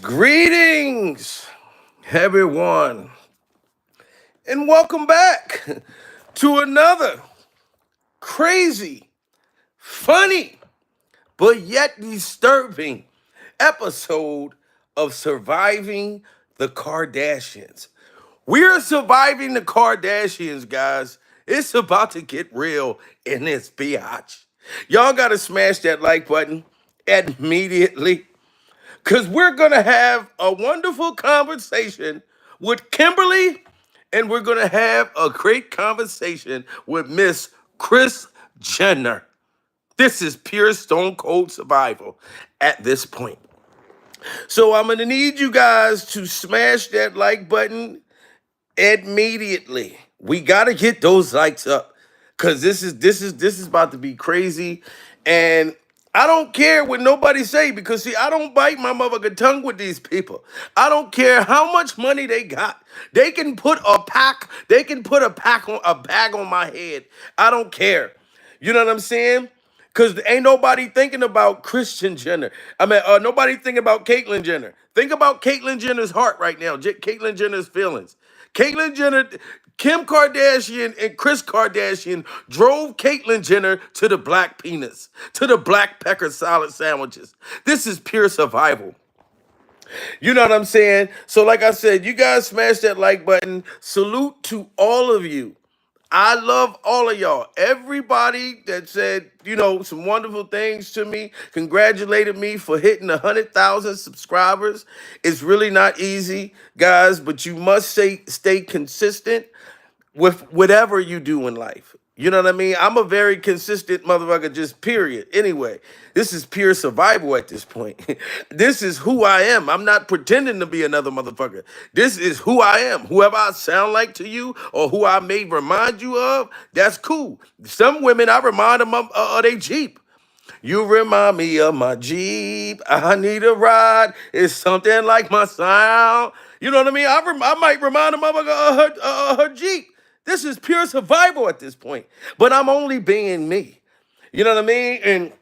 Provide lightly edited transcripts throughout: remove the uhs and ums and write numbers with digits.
Greetings, everyone, and welcome back to another crazy, funny, but yet disturbing episode of Surviving the Kardashians. We're surviving the Kardashians, guys. It's about to get real in this biatch. Y'all gotta smash that like button immediately. Because we're going to have a wonderful conversation with Kimberly, and we're going to have a great conversation with Miss Kris Jenner. This is pure stone cold survival at this point. So I'm going to need you guys to smash that like button immediately. We got to get those likes up because this is about to be crazy. And I don't care what nobody say, because see, I don't bite my motherfucking tongue with these people. I don't care how much money they got. They can put a bag on my head. I don't care. You know what I'm saying? Because ain't nobody thinking about Christian Jenner. Nobody thinking about Caitlyn Jenner. Think about Caitlyn Jenner's heart right now. Caitlyn Jenner's feelings. Caitlyn Jenner, Kim Kardashian, and Kris Kardashian drove Caitlyn Jenner to the black penis, to the black pecker salad sandwiches. This is pure survival. You know what I'm saying? So like I said, you guys smash that like button. Salute to all of you. I love all of y'all. Everybody that said, some wonderful things to me, congratulated me for hitting 100,000 subscribers. It's really not easy, guys, but you must stay consistent with whatever you do in life. You know what I mean? I'm a very consistent motherfucker, just period. Anyway, this is pure survival at this point. This is who I am. I'm not pretending to be another motherfucker. This is who I am. Whoever I sound like to you or who I may remind you of, that's cool. Some women, I remind them of their Jeep. You remind me of my Jeep. I need a ride. It's something like my sound. You know what I mean? I might remind them of her Jeep. This is pure survival at this point. But I'm only being me. You know what I mean? And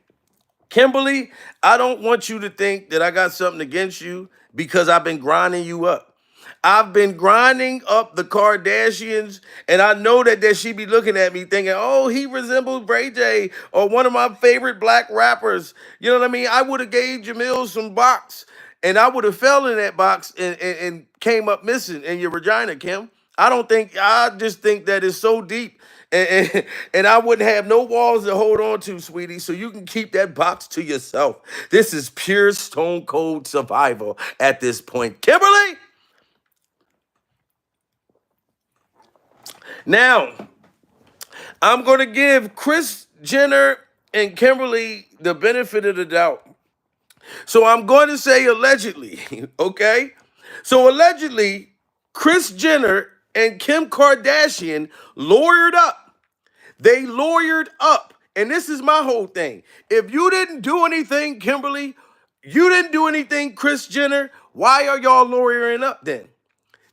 Kimberly, I don't want you to think that I got something against you because I've been grinding you up. I've been grinding up the Kardashians, and I know that she be looking at me thinking, oh, he resembles Ray J or one of my favorite black rappers. You know what I mean? I would have gave Jamil some box, and I would have fell in that box and came up missing in your vagina, Kim. I just think that it's so deep. And I wouldn't have no walls to hold on to, sweetie, so you can keep that box to yourself. This is pure stone cold survival at this point. Kimberly! Now, I'm going to give Kris Jenner and Kimberly the benefit of the doubt. So I'm going to say allegedly, okay? So allegedly, Kris Jenner and Kim Kardashian lawyered up. They lawyered up. And this is my whole thing. If you didn't do anything, Kimberly, you didn't do anything, Kris Jenner, why are y'all lawyering up then?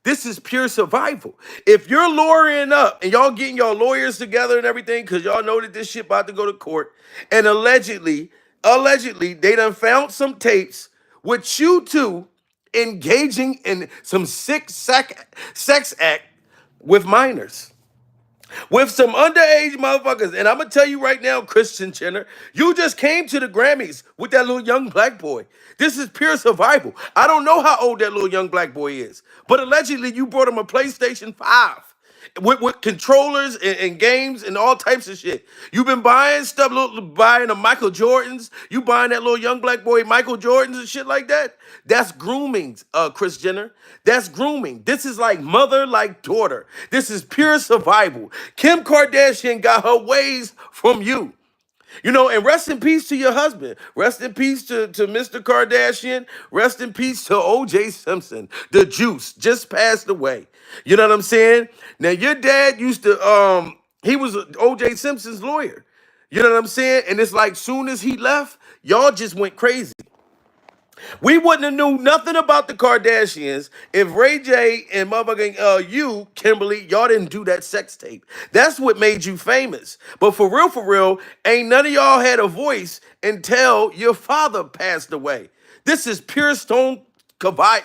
This is pure survival. If you're lawyering up and y'all getting y'all lawyers together and everything, because y'all know that this shit about to go to court, and allegedly, they done found some tapes with you two engaging in some sick sex act with minors. With some underage motherfuckers. And I'm going to tell you right now, Christian Jenner, you just came to the Grammys with that little young black boy. This is pure survival. I don't know how old that little young black boy is, but allegedly you brought him a PlayStation 5 with controllers and games and all types of shit. You've been buying stuff, buying the Michael Jordans. You buying that little young black boy Michael Jordans and shit like that. That's grooming, Kris Jenner. That's grooming. This is like mother, like daughter. This is pure survival. Kim Kardashian got her ways from you. And rest in peace to your husband. Rest in peace to Mr. Kardashian. Rest in peace to O.J. Simpson. The juice just passed away. You know what I'm saying? Now, your dad used to, he was O.J. Simpson's lawyer. You know what I'm saying? And it's like soon as he left, y'all just went crazy. We wouldn't have knew nothing about the Kardashians if Ray J and motherfucking you, Kimberly, y'all didn't do that sex tape. That's what made you famous. But for real, ain't none of y'all had a voice until your father passed away. This is pure stone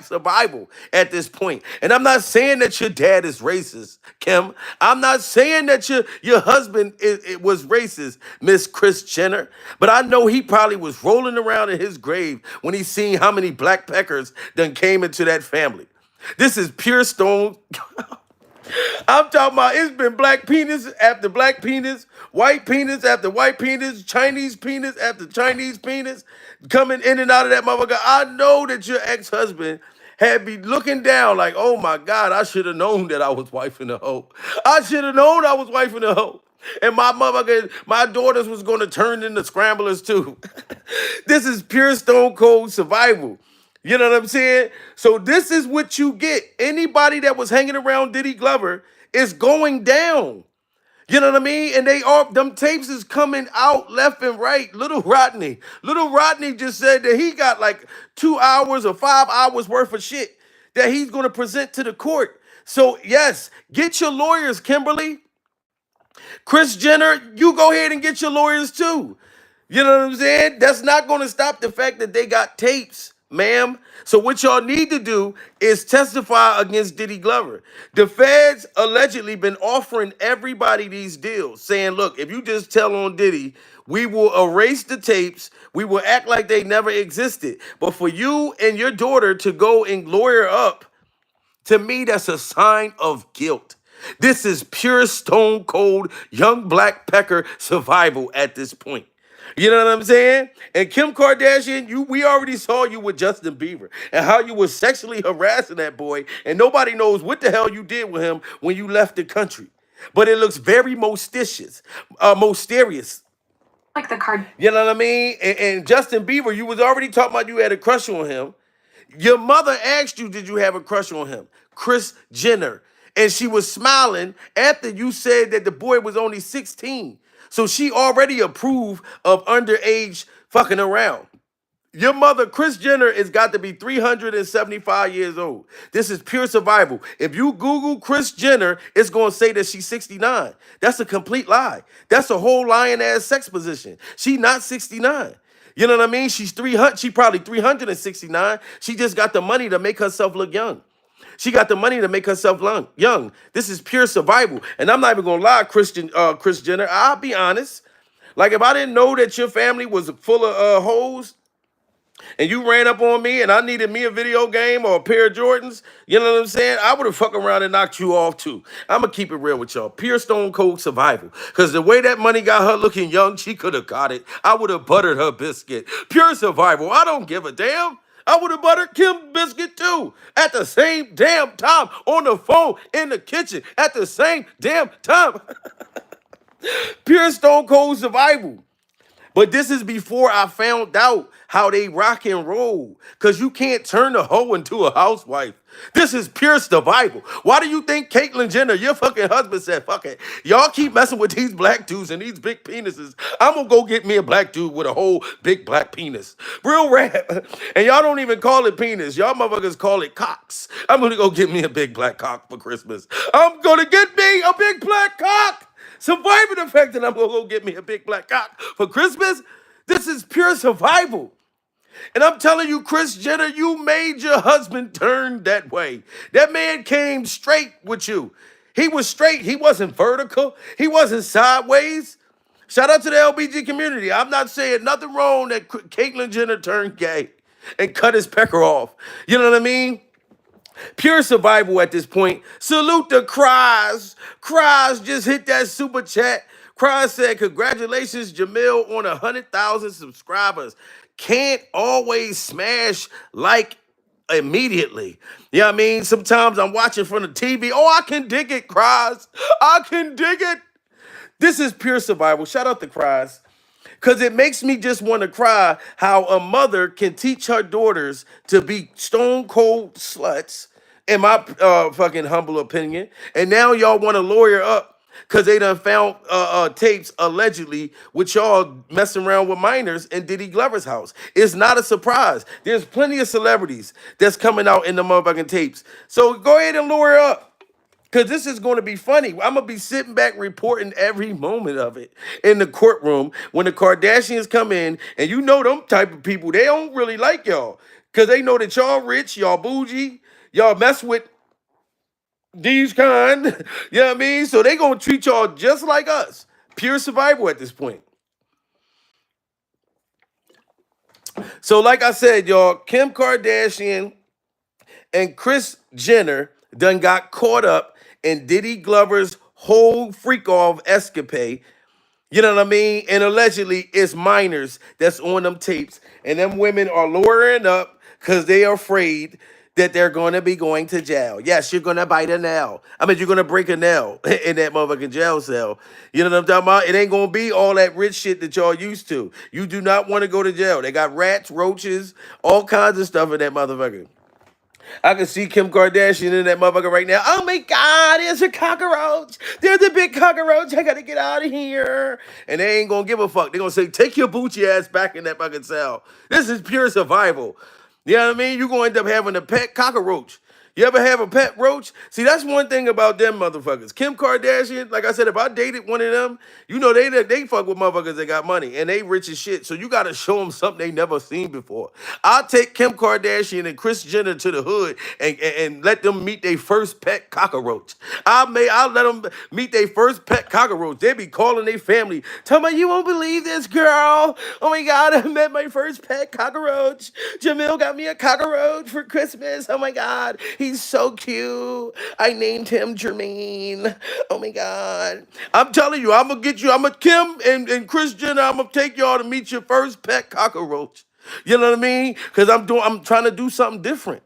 survival at this point. And I'm not saying that your dad is racist, Kim. I'm not saying that your husband it was racist, Miss Kris Jenner. But I know he probably was rolling around in his grave when he seen how many black peckers done came into that family. This is pure stone. I'm talking about it's been black penis after black penis, white penis after white penis, Chinese penis after Chinese penis coming in and out of that motherfucker. I know that your ex-husband had be looking down like, oh my God, I should have known that I was wifing a hoe. I should have known I was wifing a hoe. And my motherfucker, my daughters was gonna turn into scramblers too. This is pure stone cold survival. You know what I'm saying? So this is what you get. Anybody that was hanging around Diddy Glover is going down. You know what I mean? And they are them tapes is coming out left and right. Little Rodney just said that he got like 2 hours or 5 hours worth of shit that he's gonna present to the court. So yes, get your lawyers, Kimberly. Kris Jenner, you go ahead and get your lawyers too. You know what I'm saying? That's not going to stop the fact that they got tapes, ma'am. So what y'all need to do is testify against Diddy Glover. The feds allegedly been offering everybody these deals, saying, look, if you just tell on Diddy, we will erase the tapes. We will act like they never existed. But for you and your daughter to go and lawyer up, to me, that's a sign of guilt. This is pure stone cold young black pecker survival at this point. You know what I'm saying? And Kim Kardashian, we already saw you with Justin Bieber and how you was sexually harassing that boy, and nobody knows what the hell you did with him when you left the country. But it looks very mysterious. Like the card. You know what I mean? And Justin Bieber, you was already talking about you had a crush on him. Your mother asked you, did you have a crush on him? Kris Jenner. And she was smiling after you said that the boy was only 16. So she already approved of underage fucking around. Your mother, Kris Jenner, has got to be 375 years old. This is pure survival. If you Google Kris Jenner, it's going to say that she's 69. That's a complete lie. That's a whole lying ass sex position. She's not 69. You know what I mean? She's 300. She probably 369. She just got the money to make herself look young. She got the money to make herself young. This is pure survival. And I'm not even going to lie, Kris Jenner. I'll be honest. Like, if I didn't know that your family was full of hoes, and you ran up on me and I needed me a video game or a pair of Jordans, you know what I'm saying? I would have fucked around and knocked you off too. I'm going to keep it real with y'all. Pure stone cold survival. Because the way that money got her looking young, she could have got it. I would have buttered her biscuit. Pure survival. I don't give a damn. I would have buttered Kim biscuit too. At the same damn time. On the phone. In the kitchen. At the same damn time. Pure stone cold survival. But this is before I found out how they rock and roll. Because you can't turn a hoe into a housewife. This is pure survival. Why do you think Caitlyn Jenner, your fucking husband, said, fuck it. Y'all keep messing with these black dudes and these big penises. I'm going to go get me a black dude with a whole big black penis. Real rap. And y'all don't even call it penis. Y'all motherfuckers call it cocks. I'm going to go get me a big black cock for Christmas. I'm going to get me a big black cock. Surviving the fact that I'm going to go get me a big black cock for Christmas. This is pure survival. And I'm telling you, Kris Jenner, you made your husband turn that way. That man came straight with you. He was straight. He wasn't vertical. He wasn't sideways. Shout out to the LBG community. I'm not saying nothing wrong that Caitlyn Jenner turned gay and cut his pecker off. You know what I mean? Pure survival at this point. Salute to Cries. Cries just hit that super chat. Cries said, congratulations, Jamil, on 100,000 subscribers. Can't always smash like immediately. You know what I mean? Sometimes I'm watching from the TV. Oh, I can dig it, Cries. I can dig it. This is pure survival. Shout out to Cries. Because it makes me just want to cry how a mother can teach her daughters to be stone cold sluts, in my fucking humble opinion. And now y'all want to lawyer up because they done found tapes allegedly with y'all messing around with minors in Diddy Glover's house. It's not a surprise. There's plenty of celebrities that's coming out in the motherfucking tapes. So go ahead and lure her up. Because this is going to be funny. I'm going to be sitting back reporting every moment of it in the courtroom when the Kardashians come in. And you know them type of people, they don't really like y'all. Because they know that y'all rich, y'all bougie, y'all mess with these kind. You know what I mean? So they going to treat y'all just like us. Pure survival at this point. So like I said, y'all, Kim Kardashian and Kris Jenner done got caught up in Diddy Glover's whole freak-off escapade. You know what I mean? And allegedly, it's minors that's on them tapes. And them women are lowering up because they are afraid that they're going to be going to jail. Yes, you're going to bite a nail. I mean, you're going to break a nail in that motherfucking jail cell. You know what I'm talking about? It ain't going to be all that rich shit that y'all used to. You do not want to go to jail. They got rats, roaches, all kinds of stuff in that motherfucker. I can see Kim Kardashian in that motherfucker right now. Oh my God, there's a cockroach. There's a big cockroach. I gotta get out of here. And they ain't gonna give a fuck. They're gonna say, take your Bucci ass back in that fucking cell. This is pure survival. You know what I mean? You're gonna end up having a pet cockroach. You ever have a pet roach? See, that's one thing about them motherfuckers. Kim Kardashian, like I said, if I dated one of them, you know they fuck with motherfuckers that got money and they rich as shit. So you gotta show them something they never seen before. I'll take Kim Kardashian and Kris Jenner to the hood and let them meet their first pet cockroach. I'll let them meet their first pet cockroach. They be calling their family, tell me you won't believe this, girl. Oh my God, I met my first pet cockroach. Jamil got me a cockroach for Christmas. Oh my God. He's so cute. I named him Jermaine. Oh my God. I'm telling you, I'm going to get you. Kim and Kris Jenner, I'm going to take y'all to meet your first pet cockroach. You know what I mean? Because I'm trying to do something different.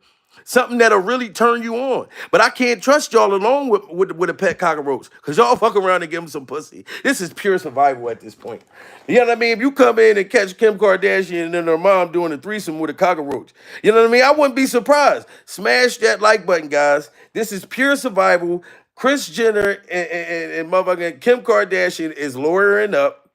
Something that'll really turn you on. But I can't trust y'all alone with a pet cockroach. Because y'all fuck around and give them some pussy. This is pure survival at this point. You know what I mean? If you come in and catch Kim Kardashian and then her mom doing a threesome with a cockroach, you know what I mean? I wouldn't be surprised. Smash that like button, guys. This is pure survival. Kris Jenner and motherfucking Kim Kardashian is lawyering up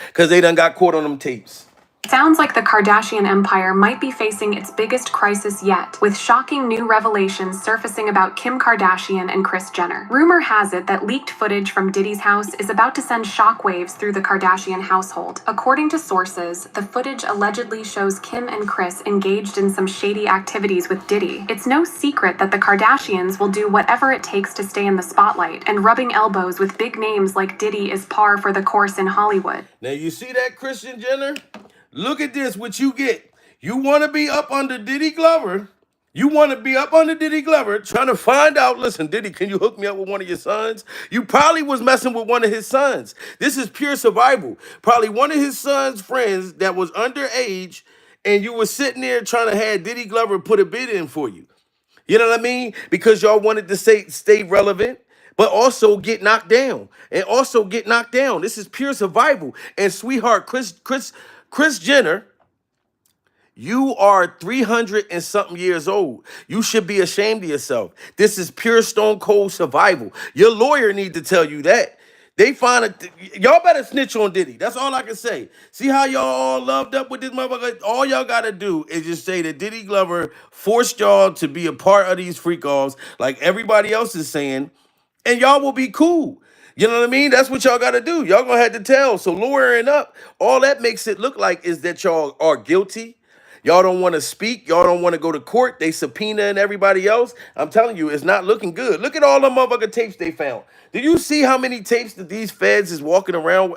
because they done got caught on them tapes. Sounds like the Kardashian empire might be facing its biggest crisis yet, with shocking new revelations surfacing about Kim Kardashian and Kris Jenner. Rumor has it that leaked footage from Diddy's house is about to send shockwaves through the Kardashian household. According to sources, the footage allegedly shows Kim and Kris engaged in some shady activities with Diddy. It's no secret that the Kardashians will do whatever it takes to stay in the spotlight, and rubbing elbows with big names like Diddy is par for the course in Hollywood. Now you see that, Kris Jenner? Look at this, what you get. You want to be up under Diddy Glover. You want to be up under Diddy Glover trying to find out, listen, Diddy, can you hook me up with one of your sons? You probably was messing with one of his sons. This is pure survival. Probably one of his son's friends that was underage, and you were sitting there trying to have Diddy Glover put a bid in for you. You know what I mean? Because y'all wanted to stay relevant, but also get knocked down. This is pure survival. And sweetheart, Kris Jenner, you are 300 and something years old. You should be ashamed of yourself. This is pure stone cold survival. Your lawyer need to tell you that. They find it. Y'all better snitch on Diddy. That's all I can say. See how y'all all loved up with this motherfucker? All y'all got to do is just say that Diddy Glover forced y'all to be a part of these freak-offs like everybody else is saying, and y'all will be cool. You know what I mean? That's what y'all got to do. Y'all going to have to tell. So lawyering up, all that makes it look like is that y'all are guilty. Y'all don't want to speak. Y'all don't want to go to court. They subpoenaing everybody else. I'm telling you, it's not looking good. Look at all the motherfucking tapes they found. Did you see how many tapes that these feds is walking around,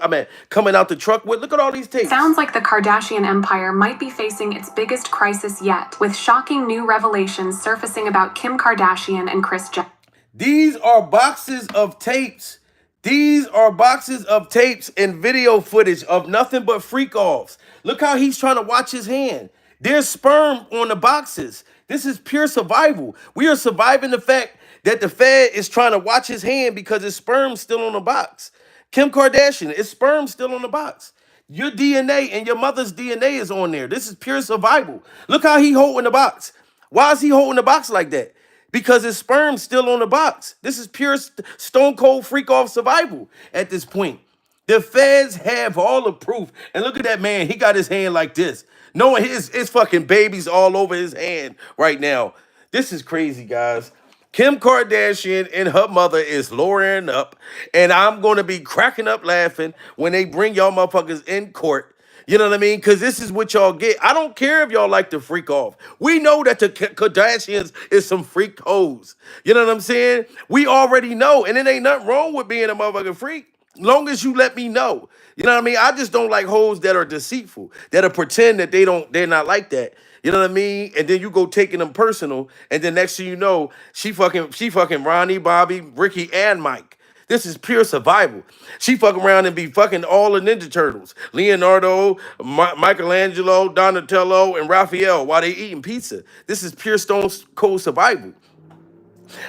coming out the truck with? Look at all these tapes. Sounds like the Kardashian empire might be facing its biggest crisis yet, with shocking new revelations surfacing about Kim Kardashian and Kris Jenner. These are boxes of tapes. These are boxes of tapes and video footage of nothing but freak-offs. Look how he's trying to watch his hand. There's sperm on the boxes. This is pure survival. We are surviving the fact that the Fed is trying to watch his hand because his sperm's still on the box. Kim Kardashian, his sperm's still on the box. Your DNA and your mother's DNA is on there. This is pure survival. Look how he holding the box. Why is he holding the box like that? because his sperm's still on the box. This is pure stone cold freak off survival at this point. The feds have all the proof. And look at that man. He got his hand like this. Knowing his fucking baby's all over his hand right now. This is crazy, guys. Kim Kardashian and her mother is lowering up. And I'm going to be cracking up laughing when they bring y'all motherfuckers in court. You know what I mean? Because this is what y'all get. I don't care if y'all like to freak off. We know that the Kardashians is some freak hoes. You know what I'm saying? We already know. And it ain't nothing wrong with being a motherfucking freak. Long as you let me know. You know what I mean? I just don't like hoes that are deceitful, that'll pretend that they're not like that. You know what I mean? And then you go taking them personal, and then next thing you know, she fucking Ronnie, Bobby, Ricky, and Mike. This is pure survival. She fuck around and be fucking all the Ninja Turtles. Leonardo, Michelangelo, Donatello, and Raphael while they eating pizza. This is pure stone cold survival.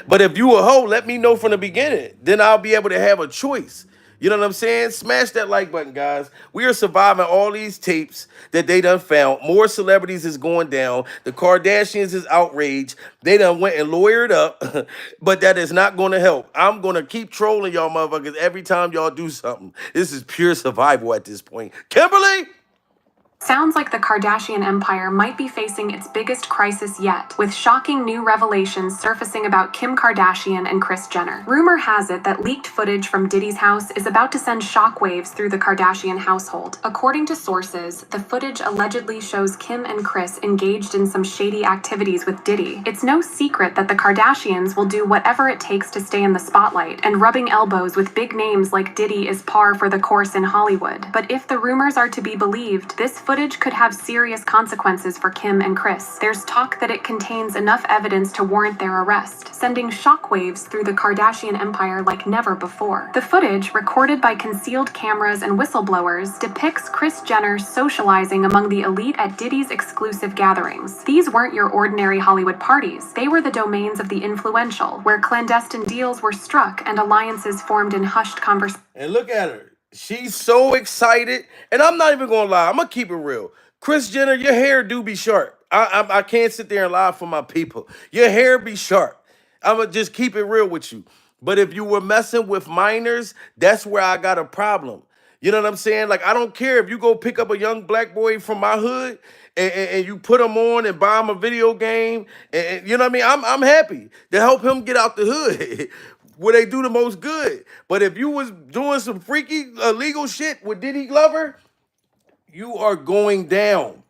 But if you a hoe, let me know from the beginning. Then I'll be able to have a choice. You know what I'm saying? Smash that like button, guys. We are surviving all these tapes that they done found. More celebrities is going down. The Kardashians is outraged. They done went and lawyered up, but that is not going to help. I'm going to keep trolling y'all motherfuckers every time y'all do something. This is pure survival at this point. Kimberly! Sounds like the Kardashian empire might be facing its biggest crisis yet, with shocking new revelations surfacing about Kim Kardashian and Kris Jenner. Rumor has it that leaked footage from Diddy's house is about to send shockwaves through the Kardashian household. According to sources, the footage allegedly shows Kim and Kris engaged in some shady activities with Diddy. It's no secret that the Kardashians will do whatever it takes to stay in the spotlight, and rubbing elbows with big names like Diddy is par for the course in Hollywood. But if the rumors are to be believed, this footage could have serious consequences for Kim and Kris. There's talk that it contains enough evidence to warrant their arrest, sending shockwaves through the Kardashian empire like never before. The footage, recorded by concealed cameras and whistleblowers, depicts Kris Jenner socializing among the elite at Diddy's exclusive gatherings. These weren't your ordinary Hollywood parties. They were the domains of the influential, where clandestine deals were struck and alliances formed in hushed conversations. And look at her. She's so excited. And I'm not even going to lie. I'm going to keep it real. Kris Jenner, your hair do be sharp. I can't sit there and lie for my people. Your hair be sharp. I'm going to just keep it real with you. But if you were messing with minors, that's where I got a problem. You know what I'm saying? Like, I don't care if you go pick up a young black boy from my hood and you put him on and buy him a video game. And you know what I mean? I'm happy to help him get out the hood. Where they do the most good. But if you was doing some freaky illegal shit with Diddy Glover, you are going down.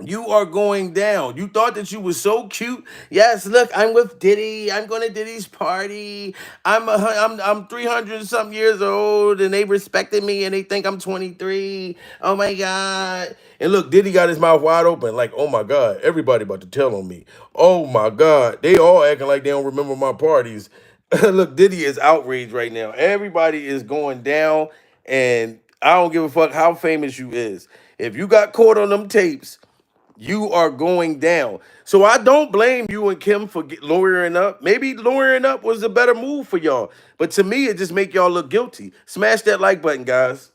You are going down. You thought that you was so cute. Yes, look, I'm with Diddy. I'm going to Diddy's party. I'm 300 something years old, and they respected me, and they think I'm 23. Oh my God. And look, Diddy got his mouth wide open, like, oh my God, everybody about to tell on me. Oh my God, they all acting like they don't remember my parties. Look, Diddy is outraged right now. Everybody is going down, and I don't give a fuck how famous you is. If you got caught on them tapes, you are going down. So I don't blame you and Kim for lawyering up. Maybe lawyering up was a better move for y'all. But to me, it just make y'all look guilty. Smash that like button, guys.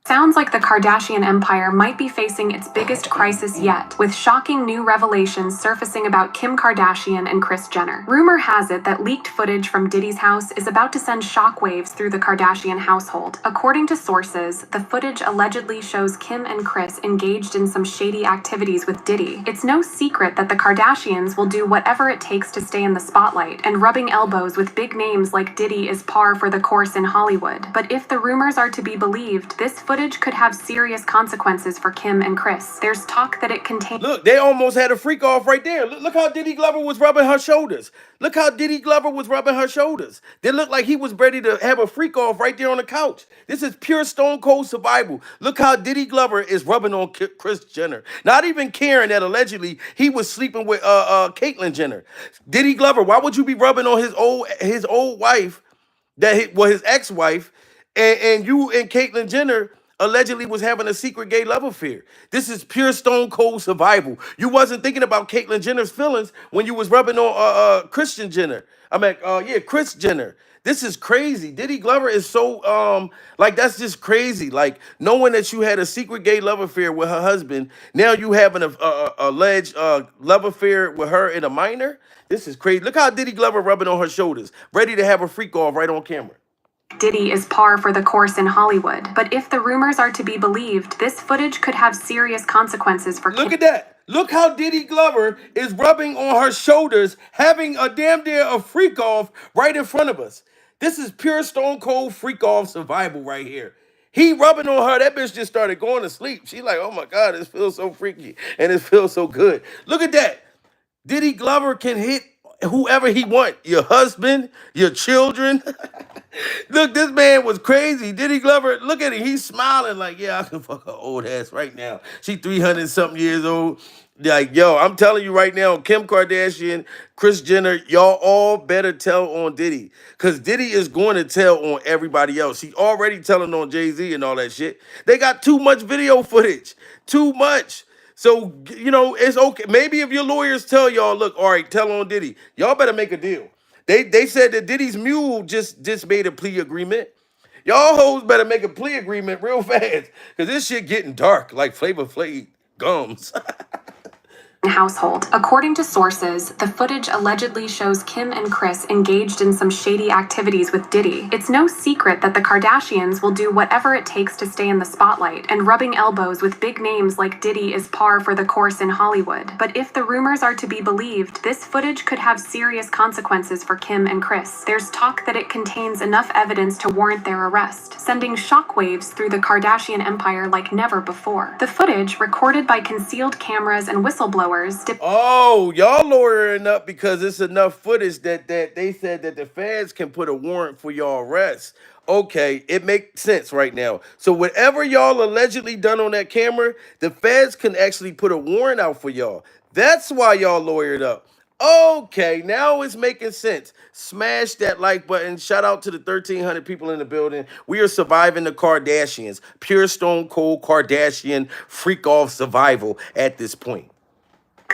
Sounds like the Kardashian empire might be facing its biggest crisis yet, with shocking new revelations surfacing about Kim Kardashian and Kris Jenner. Rumor has it that leaked footage from Diddy's house is about to send shockwaves through the Kardashian household. According to sources, the footage allegedly shows Kim and Kris engaged in some shady activities with Diddy. It's no secret that the Kardashians will do whatever it takes to stay in the spotlight, and rubbing elbows with big names like Diddy is par for the course in Hollywood. But if the rumors are to be believed, this footage could have serious consequences for Kim and Kris. There's talk that it contains... Look, they almost had a freak off right there. Look how Diddy Glover was rubbing her shoulders. Look how Diddy Glover was rubbing her shoulders. They looked like he was ready to have a freak off right there on the couch. This is pure stone cold survival. Look how Diddy Glover is rubbing on Kris Jenner. Not even caring that allegedly he was sleeping with Caitlyn Jenner. Diddy Glover, why would you be rubbing on his old wife, his ex-wife, and you and Caitlyn Jenner allegedly was having a secret gay love affair? This is pure stone cold survival. You wasn't thinking about Caitlyn Jenner's feelings when you was rubbing on Kris Jenner. Kris Jenner. This is crazy. Diddy Glover is so like that's just crazy. Like knowing that you had a secret gay love affair with her husband, now you having a alleged love affair with her and a minor. This is crazy. Look how Diddy Glover rubbing on her shoulders, ready to have a freak off right on camera. Diddy is par for the course in Hollywood, but if the rumors are to be believed, this footage could have serious consequences for Look Kim. at that. Look how Diddy Glover is rubbing on her shoulders, having a damn near a freak off right in front of us. This is pure stone cold freak off survival right here. He rubbing on her. That bitch just started going to sleep. She like, oh my God, this feels so freaky and it feels so good. Look at that. Diddy Glover can hit whoever he want. Your husband, your children. Look, this man was crazy. Diddy Glover, look at him. He's smiling like, yeah, I can fuck her old ass right now. She 300 something years old. Like, yo, I'm telling you right now, Kim Kardashian, Kris Jenner, y'all all better tell on Diddy. Because Diddy is going to tell on everybody else. He already telling on Jay-Z and all that shit. They got too much video footage. Too much. So, you know, it's okay. Maybe if your lawyers tell y'all, look, all right, tell on Diddy. Y'all better make a deal. They said that Diddy's mule just made a plea agreement. Y'all hoes better make a plea agreement real fast. Because this shit getting dark like Flavor Flav gums. Household. According to sources, the footage allegedly shows Kim and Kris engaged in some shady activities with Diddy. It's no secret that the Kardashians will do whatever it takes to stay in the spotlight, and rubbing elbows with big names like Diddy is par for the course in Hollywood. But if the rumors are to be believed, this footage could have serious consequences for Kim and Kris. There's talk that it contains enough evidence to warrant their arrest, sending shockwaves through the Kardashian empire like never before. The footage, recorded by concealed cameras and whistleblowers, oh, y'all lawyering up because it's enough footage that they said that the feds can put a warrant for y'all arrest. Okay, it makes sense right now. So whatever y'all allegedly done on that camera, the feds can actually put a warrant out for y'all. That's why y'all lawyered up. Okay, now it's making sense. Smash that like button. Shout out to the 1,300 people in the building. We are surviving the Kardashians. Pure stone cold Kardashian freak off survival at this point.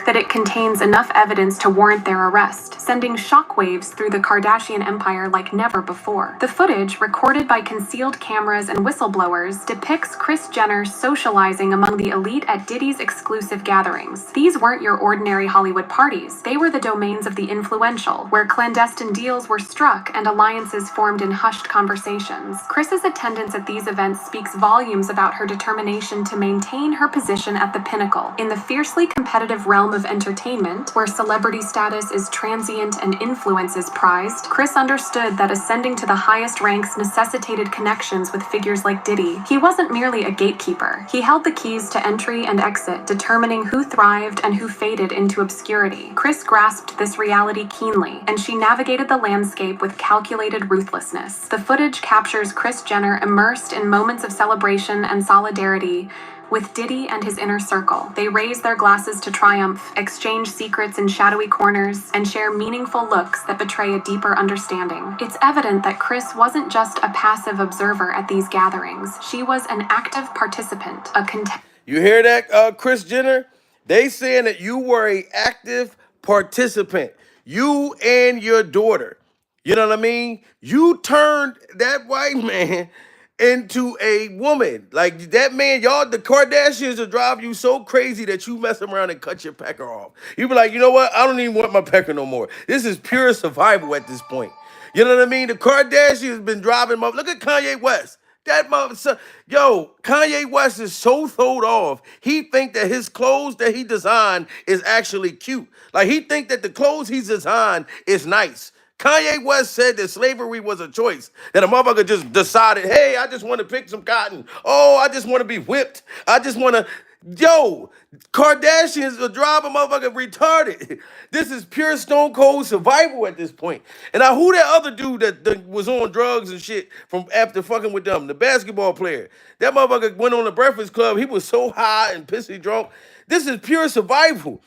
That it contains enough evidence to warrant their arrest, sending shockwaves through the Kardashian empire like never before. The footage, recorded by concealed cameras and whistleblowers, depicts Kris Jenner socializing among the elite at Diddy's exclusive gatherings. These weren't your ordinary Hollywood parties. They were the domains of the influential, where clandestine deals were struck and alliances formed in hushed conversations. Kris's attendance at these events speaks volumes about her determination to maintain her position at the pinnacle. In the fiercely competitive realm of entertainment, where celebrity status is transient and influence is prized, Kris understood that ascending to the highest ranks necessitated connections with figures like Diddy. He wasn't merely a gatekeeper. He held the keys to entry and exit, determining who thrived and who faded into obscurity. Kris grasped this reality keenly, and she navigated the landscape with calculated ruthlessness. The footage captures Kris Jenner immersed in moments of celebration and solidarity with Diddy and his inner circle. They raise their glasses to triumph, exchange secrets in shadowy corners, and share meaningful looks that betray a deeper understanding. It's evident that Kris wasn't just a passive observer at these gatherings. She was an active participant, You hear that, Kris Jenner? They saying that you were an active participant. You and your daughter. You know what I mean? You turned that white man into a woman. Like that man, y'all, the Kardashians will drive you so crazy that you mess around and cut your pecker off. You be like, you know what? I don't even want my pecker no more. This is pure survival at this point. You know what I mean? The Kardashians been driving them up. Look at Kanye West. That mother, yo, Kanye West is so throwed off. He think that his clothes that he designed is actually cute. Like he think that the clothes he's designed is nice. Kanye West said that slavery was a choice. That a motherfucker just decided, hey, I just want to pick some cotton. Oh, I just want to be whipped. I just want to. Yo, Kardashians will drive a motherfucker retarded. This is pure stone cold survival at this point. And now who that other dude that was on drugs and shit from after fucking with them, the basketball player. That motherfucker went on the Breakfast Club. He was so high and pissy drunk. This is pure survival.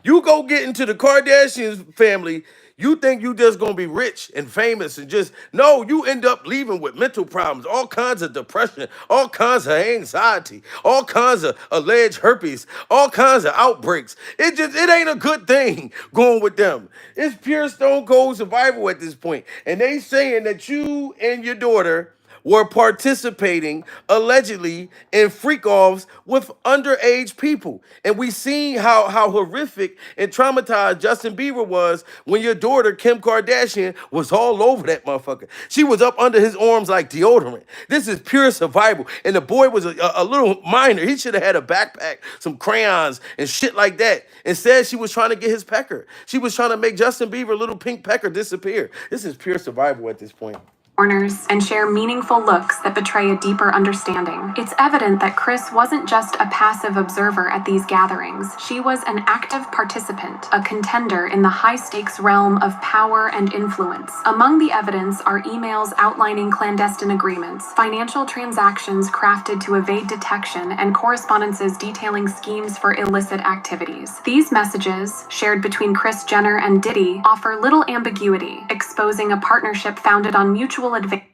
You go get into the Kardashians family, You think you just gonna be rich and famous and just no, you end up leaving with mental problems, all kinds of depression, all kinds of anxiety, all kinds of alleged herpes, all kinds of outbreaks. It ain't a good thing going with them. It's pure stone cold survival at this point. And they saying that you and your daughter were participating allegedly in freak offs with underage people. And we seen how horrific and traumatized Justin Bieber was when your daughter, Kim Kardashian, was all over that motherfucker. She was up under his arms like deodorant. This is pure survival. And the boy was a little minor. He should have had a backpack, some crayons, and shit like that. Instead, she was trying to get his pecker. She was trying to make Justin Bieber little pink pecker disappear. This is pure survival at this point. Corners and share meaningful looks that betray a deeper understanding. It's evident that Kris wasn't just a passive observer at these gatherings. She was an active participant, a contender in the high-stakes realm of power and influence. Among the evidence are emails outlining clandestine agreements, financial transactions crafted to evade detection, and correspondences detailing schemes for illicit activities. These messages, shared between Kris Jenner and Diddy, offer little ambiguity, exposing a partnership founded on mutual advantage.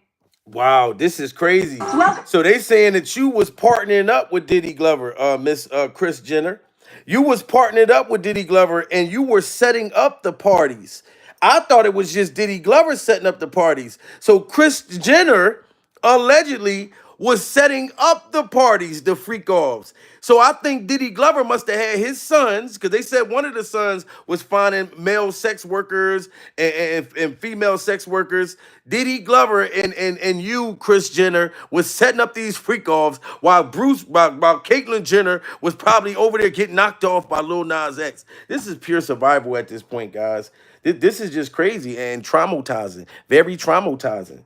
Wow, this is crazy. So they saying that you was partnering up with Diddy Glover, Miss Kris Jenner. You was partnered up with Diddy Glover, and you were setting up the parties. I thought it was just Diddy Glover setting up the parties. So Kris Jenner allegedly was setting up the parties, the freak offs. So I think Diddy Glover must have had his sons, because they said one of the sons was finding male sex workers and female sex workers. Diddy Glover and you, Kris Jenner, was setting up these freak offs while Caitlyn Jenner was probably over there getting knocked off by Lil Nas X. This is pure survival at this point, guys. This is just crazy and traumatizing, very traumatizing.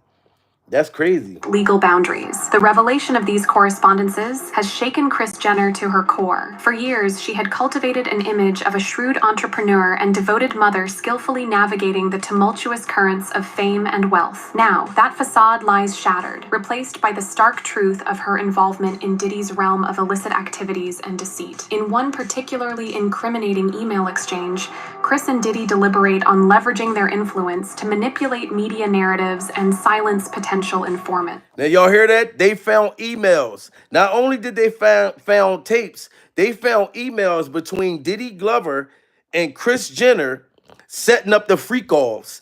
That's crazy. Legal boundaries. The revelation of these correspondences has shaken Kris Jenner to her core. For years, she had cultivated an image of a shrewd entrepreneur and devoted mother skillfully navigating the tumultuous currents of fame and wealth. Now, that facade lies shattered, replaced by the stark truth of her involvement in Diddy's realm of illicit activities and deceit. In one particularly incriminating email exchange, Kris and Diddy deliberate on leveraging their influence to manipulate media narratives and silence potential informant. Now y'all hear that? They found emails. Not only did they found tapes, they found emails between Diddy Glover and Kris Jenner setting up the freak offs.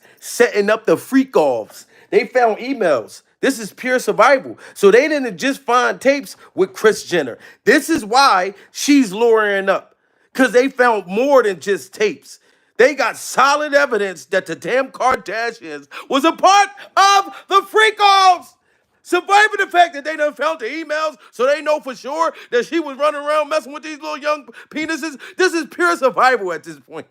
They found emails. This is pure survival. So they didn't just find tapes with Kris Jenner. This is why she's luring up. Because they found more than just tapes. They got solid evidence that the damn Kardashians was a part of the freak-offs. Surviving the fact that they done found the emails so they know for sure that she was running around messing with these little young penises. This is pure survival at this point.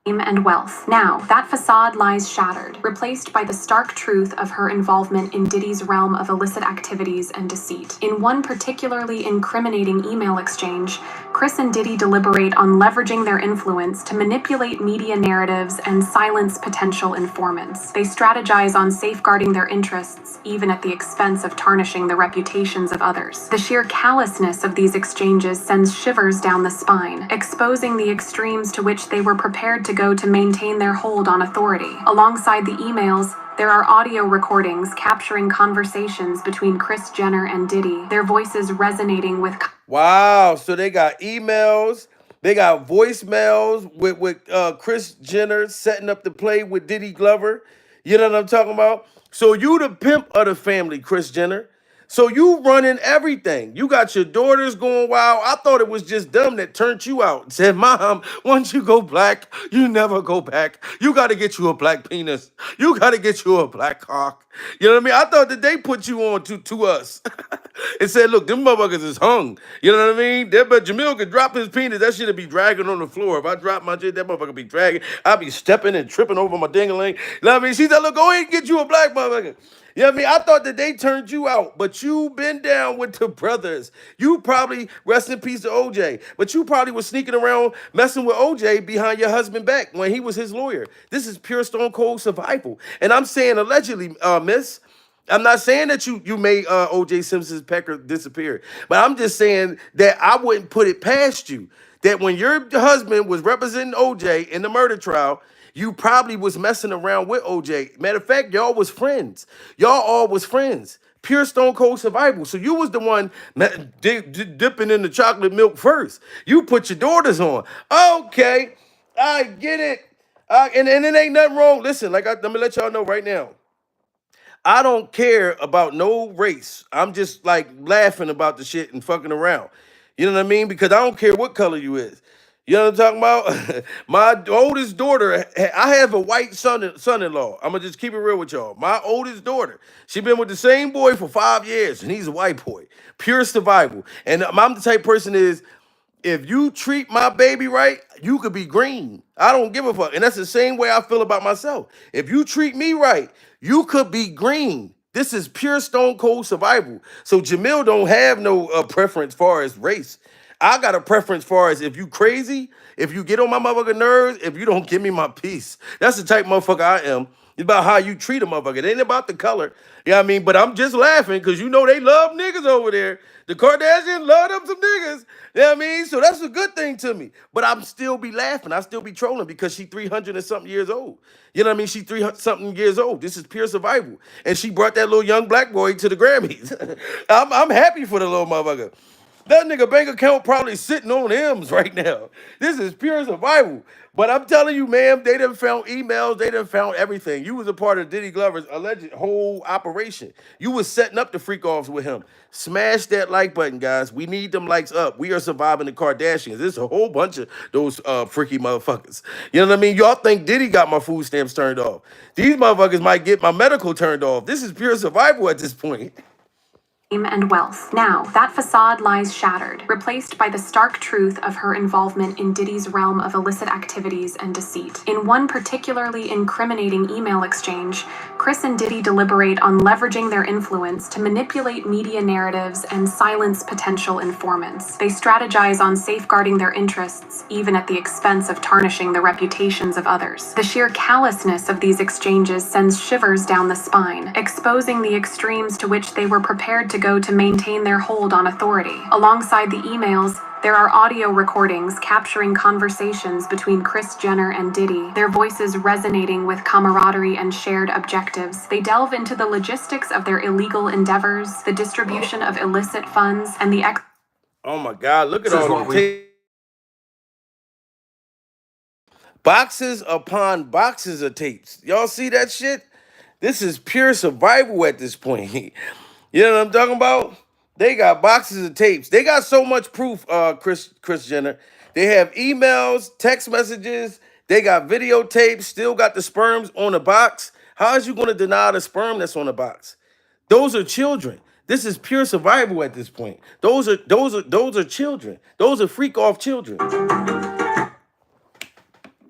And wealth. Now, that facade lies shattered, replaced by the stark truth of her involvement in Diddy's realm of illicit activities and deceit. In one particularly incriminating email exchange, Kris and Diddy deliberate on leveraging their influence to manipulate media narratives and silence potential informants. They strategize on safeguarding their interests, even at the expense of tarnishing the reputations of others. The sheer callousness of these exchanges sends shivers down the spine, exposing the extremes to which they were prepared to go to maintain their hold on authority. Alongside the emails, there are audio recordings capturing conversations between Kris Jenner and Diddy, their voices resonating with... Wow, so they got emails, they got voicemails with Kris Jenner setting up the play with Diddy Glover. You know what I'm talking about? So you the pimp of the family, Kris Jenner. So you running everything. You got your daughters going wild. I thought it was just them that turned you out and said, Mom, once you go black, you never go back. You got to get you a black penis. You got to get you a black cock. You know what I mean? I thought that they put you on to us and said, look, them motherfuckers is hung. You know what I mean? But Jamil could drop his penis. That shit'd be dragging on the floor. If I drop my shit, that motherfucker be dragging. I'd be stepping and tripping over my ding-a-ling. You know what I mean? She said, look, go ahead and get you a black motherfucker. You know what I mean? I thought that they turned you out, but you been down with the brothers. You probably, rest in peace to OJ, but you probably was sneaking around messing with OJ behind your husband back when he was his lawyer. This is pure stone cold survival. And I'm saying allegedly, miss. I'm not saying that you made OJ Simpson's pecker disappear, but I'm just saying that I wouldn't put it past you that when your husband was representing OJ in the murder trial, You probably was messing around with OJ. Matter of fact, y'all was friends. Y'all all was friends. Pure stone cold survival. So you was the one dipping in the chocolate milk first. You put your daughters on. Okay, I get it. And it ain't nothing wrong. Listen, let me let y'all know right now. I don't care about no race. I'm just like laughing about the shit and fucking around. You know what I mean? Because I don't care what color you is. You know what I'm talking about? My oldest daughter, I have a white son-in-law. I'm gonna just keep it real with y'all. My oldest daughter, she been with the same boy for 5 years, and he's a white boy. Pure survival. And I'm the type person is, if you treat my baby right, you could be green. I don't give a fuck. And that's the same way I feel about myself. If you treat me right, you could be green. This is pure stone cold survival. So Jamil don't have no preference far as race. I got a preference far as if you crazy, if you get on my motherfucking nerves, if you don't give me my peace. That's the type motherfucker I am. It's about how you treat a motherfucker. It ain't about the color. You know what I mean? But I'm just laughing because you know they love niggas over there. The Kardashians love them some niggas. You know what I mean? So that's a good thing to me. But I'm still be laughing. I still be trolling because she 300 and something years old. You know what I mean? She 300 something years old. This is pure survival. And she brought that little young black boy to the Grammys. I'm happy for the little motherfucker. That nigga bank account probably sitting on M's right now. This is pure survival. But I'm telling you, ma'am, they done found emails. They done found everything. You was a part of Diddy Glover's alleged whole operation. You was setting up the freak offs with him. Smash that like button, guys. We need them likes up. We are surviving the Kardashians. There's a whole bunch of those freaky motherfuckers. You know what I mean? Y'all think Diddy got my food stamps turned off. These motherfuckers might get my medical turned off. This is pure survival at this point. And wealth. Now, that facade lies shattered, replaced by the stark truth of her involvement in Diddy's realm of illicit activities and deceit. In one particularly incriminating email exchange, Kris and Diddy deliberate on leveraging their influence to manipulate media narratives and silence potential informants. They strategize on safeguarding their interests, even at the expense of tarnishing the reputations of others. The sheer callousness of these exchanges sends shivers down the spine, exposing the extremes to which they were prepared to go to maintain their hold on authority. Alongside the emails, there are audio recordings capturing conversations between Kris Jenner and Diddy, their voices resonating with camaraderie and shared objectives. They delve into the logistics of their illegal endeavors, the distribution of illicit funds, and the oh my God, look at all the boxes upon boxes of tapes. Y'all see that shit? This is pure survival at this point. You know what I'm talking about? They got boxes of tapes. They got so much proof, Kris Jenner. They have emails, text messages. They got videotapes. Still got the sperms on the box. How is you going to deny the sperm that's on the box? Those are children. This is pure survival at this point. Those are children. Those are freak off children.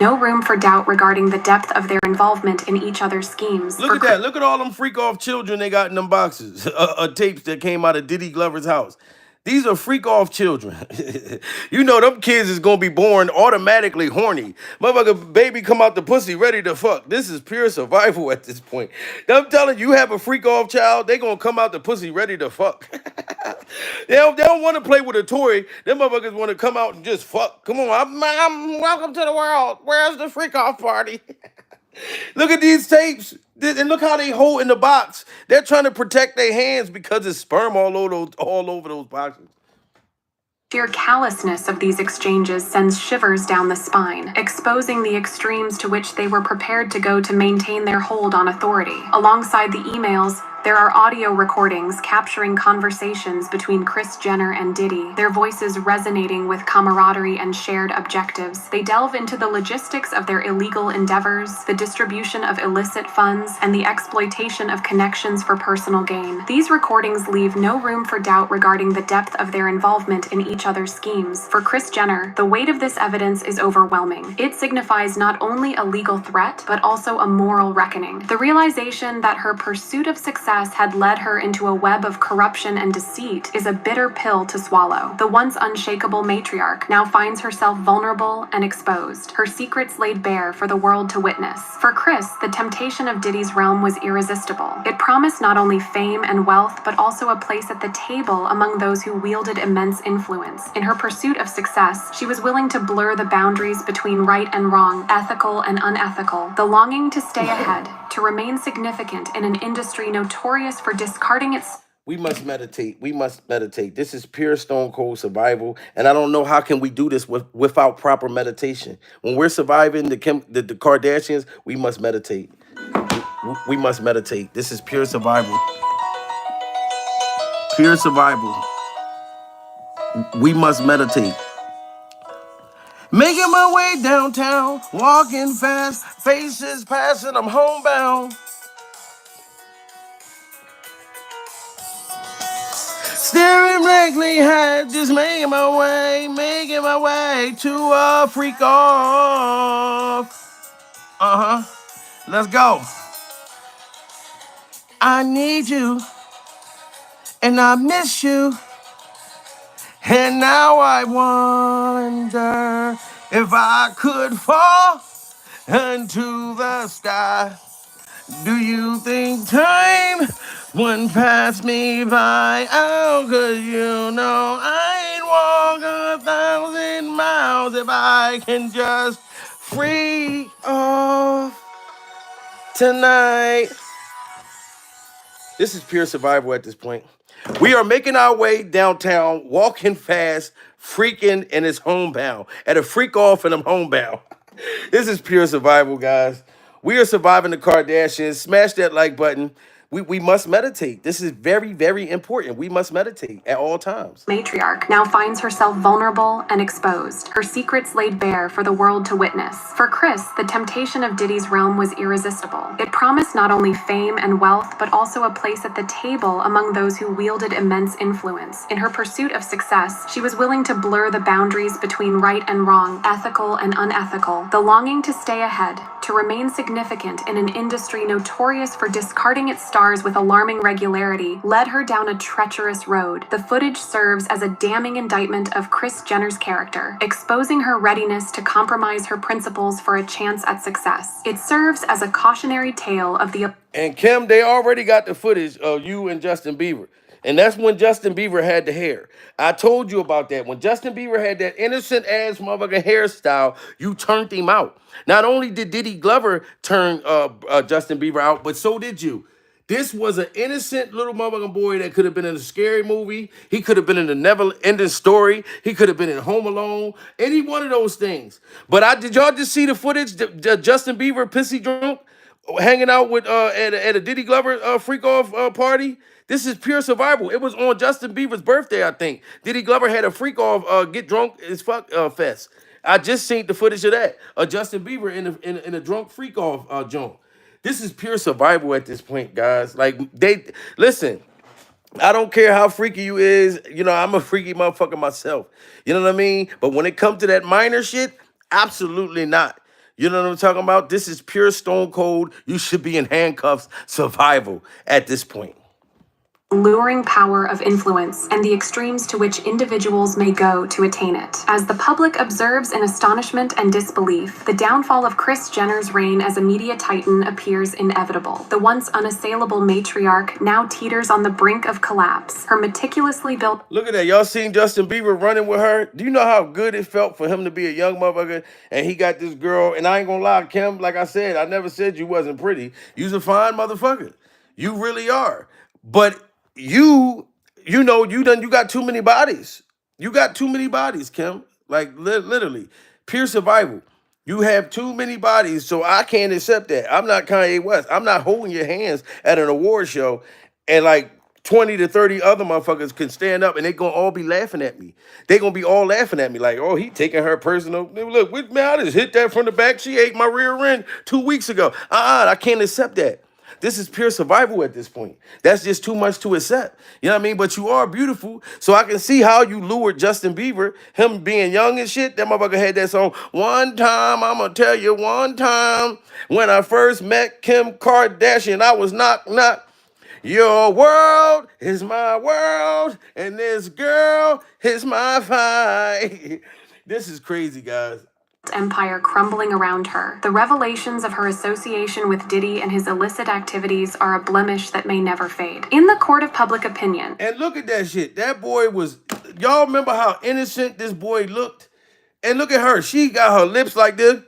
No room for doubt regarding the depth of their involvement in each other's schemes. Look at that. Look at all them freak off children they got in them boxes. Tapes that came out of Diddy Glover's house. These are freak off children. You know them kids is gonna be born automatically horny. Motherfucker, baby come out the pussy ready to fuck. This is pure survival at this point. I'm telling you, have a freak off child, they gonna come out the pussy ready to fuck. They don't want to play with a toy. Them motherfuckers want to come out and just fuck. Come on, I'm welcome to the world. Where's the freak off party? Look at these tapes. And look how they hold in the box. They're trying to protect their hands because there's sperm all over those boxes. Sheer callousness of these exchanges sends shivers down the spine, exposing the extremes to which they were prepared to go to maintain their hold on authority. Alongside the emails, there are audio recordings capturing conversations between Kris Jenner and Diddy, their voices resonating with camaraderie and shared objectives. They delve into the logistics of their illegal endeavors, the distribution of illicit funds, and the exploitation of connections for personal gain. These recordings leave no room for doubt regarding the depth of their involvement in each other's schemes. For Kris Jenner, the weight of this evidence is overwhelming. It signifies not only a legal threat, but also a moral reckoning. The realization that her pursuit of success success had led her into a web of corruption and deceit is a bitter pill to swallow. The once unshakable matriarch now finds herself vulnerable and exposed, her secrets laid bare for the world to witness. For Kris, the temptation of Diddy's realm was irresistible. It promised not only fame and wealth, but also a place at the table among those who wielded immense influence. In her pursuit of success, she was willing to blur the boundaries between right and wrong, ethical and unethical. The longing to stay ahead, to remain significant in an industry notorious for discarding its... We must meditate. We must meditate. This is pure stone cold survival. And I don't know how can we do this without proper meditation. When we're surviving the Kardashians, we must meditate. We must meditate. This is pure survival. Pure survival. We must meditate. Making my way downtown, walking fast, faces passing, I'm homebound. Staring blankly ahead, just making my way to a freak off. Let's go. I need you, and I miss you, and now I wonder if I could fall into the sky. Do you think time wouldn't pass me by? Oh, 'cause you know I'd walk 1,000 miles if I can just free off tonight. This is pure survival at this point. We are making our way downtown, walking fast, freaking, and it's homebound. At a freak off and I'm homebound. This is pure survival, guys. We are surviving the Kardashians. Smash that like button. We must meditate. This is very, very important. We must meditate at all times. Matriarch now finds herself vulnerable and exposed, her secrets laid bare for the world to witness. For Kris, the temptation of Diddy's realm was irresistible. It promised not only fame and wealth, but also a place at the table among those who wielded immense influence. In her pursuit of success, she was willing to blur the boundaries between right and wrong, ethical and unethical. The longing to stay ahead, to remain significant in an industry notorious for discarding its stars with alarming regularity, led her down a treacherous road. The footage serves as a damning indictment of Kris Jenner's character, exposing her readiness to compromise her principles for a chance at success. It serves as a cautionary tale of the... And Kim, they already got the footage of you and Justin Bieber. And that's when Justin Bieber had the hair. I told you about that. When Justin Bieber had that innocent ass motherfucking hairstyle, you turned him out. Not only did Diddy Glover turn Justin Bieber out, but so did you. This was an innocent little motherfucking boy that could have been in a scary movie. He could have been in a never-ending story. He could have been in Home Alone. Any one of those things. But did y'all just see the footage? Justin Bieber pissy drunk, hanging out with at a Diddy Glover freak off party. This is pure survival. It was on Justin Bieber's birthday, I think. Diddy Glover had a freak off get drunk as fuck fest. I just seen the footage of that. Justin Bieber in a drunk freak off joint. This is pure survival at this point, guys. Like listen. I don't care how freaky you is. You know, I'm a freaky motherfucker myself. You know what I mean? But when it comes to that minor shit, absolutely not. You know what I'm talking about? This is pure stone cold. You should be in handcuffs survival at this point. Luring power of influence and the extremes to which individuals may go to attain it. As the public observes in astonishment and disbelief, the downfall of Kris Jenner's reign as a media titan appears inevitable. The once unassailable matriarch now teeters on the brink of collapse. Her meticulously built... Look at that. Y'all seen Justin Bieber running with her? Do you know how good it felt for him to be a young motherfucker and he got this girl? And I ain't gonna lie, Kim, like I said, I never said you wasn't pretty. You's a fine motherfucker. You really are. But you got too many bodies. You got too many bodies, Kim. Like literally, pure survival. You have too many bodies, so I can't accept that. I'm not Kanye West. I'm not holding your hands at an award show and like 20 to 30 other motherfuckers can stand up and they gonna all be laughing at me. They gonna be all laughing at me like, oh, he taking her personal. Look, man, I just hit that from the back. She ate my rear end 2 weeks ago. I can't accept that. This is pure survival at this point. That's just too much to accept. You know what I mean? But you are beautiful. So I can see how you lured Justin Bieber, him being young and shit. That motherfucker had that song, one time, I'm going to tell you one time, when I first met Kim Kardashian, I was knock. Your world is my world, and this girl is my fight. This is crazy, guys. Empire crumbling around her. The revelations of her association with Diddy and his illicit activities are a blemish that may never fade. In the court of public opinion. And look at that shit. That boy was, y'all remember how innocent this boy looked? And look at her. She got her lips like this.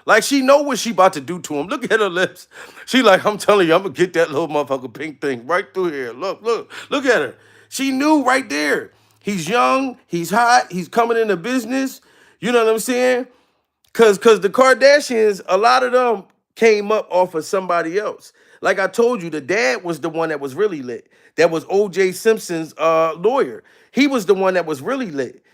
Like she know what she about to do to him. Look at her lips. She like, I'm telling you, I'm gonna get that little motherfucker pink thing right through here. Look at her. She knew right there. He's young, he's hot, he's coming into business. You know what I'm saying? Cause the Kardashians, a lot of them came up off of somebody else. Like I told you, the dad was the one that was really lit. That was O.J. Simpson's lawyer. He was the one that was really lit.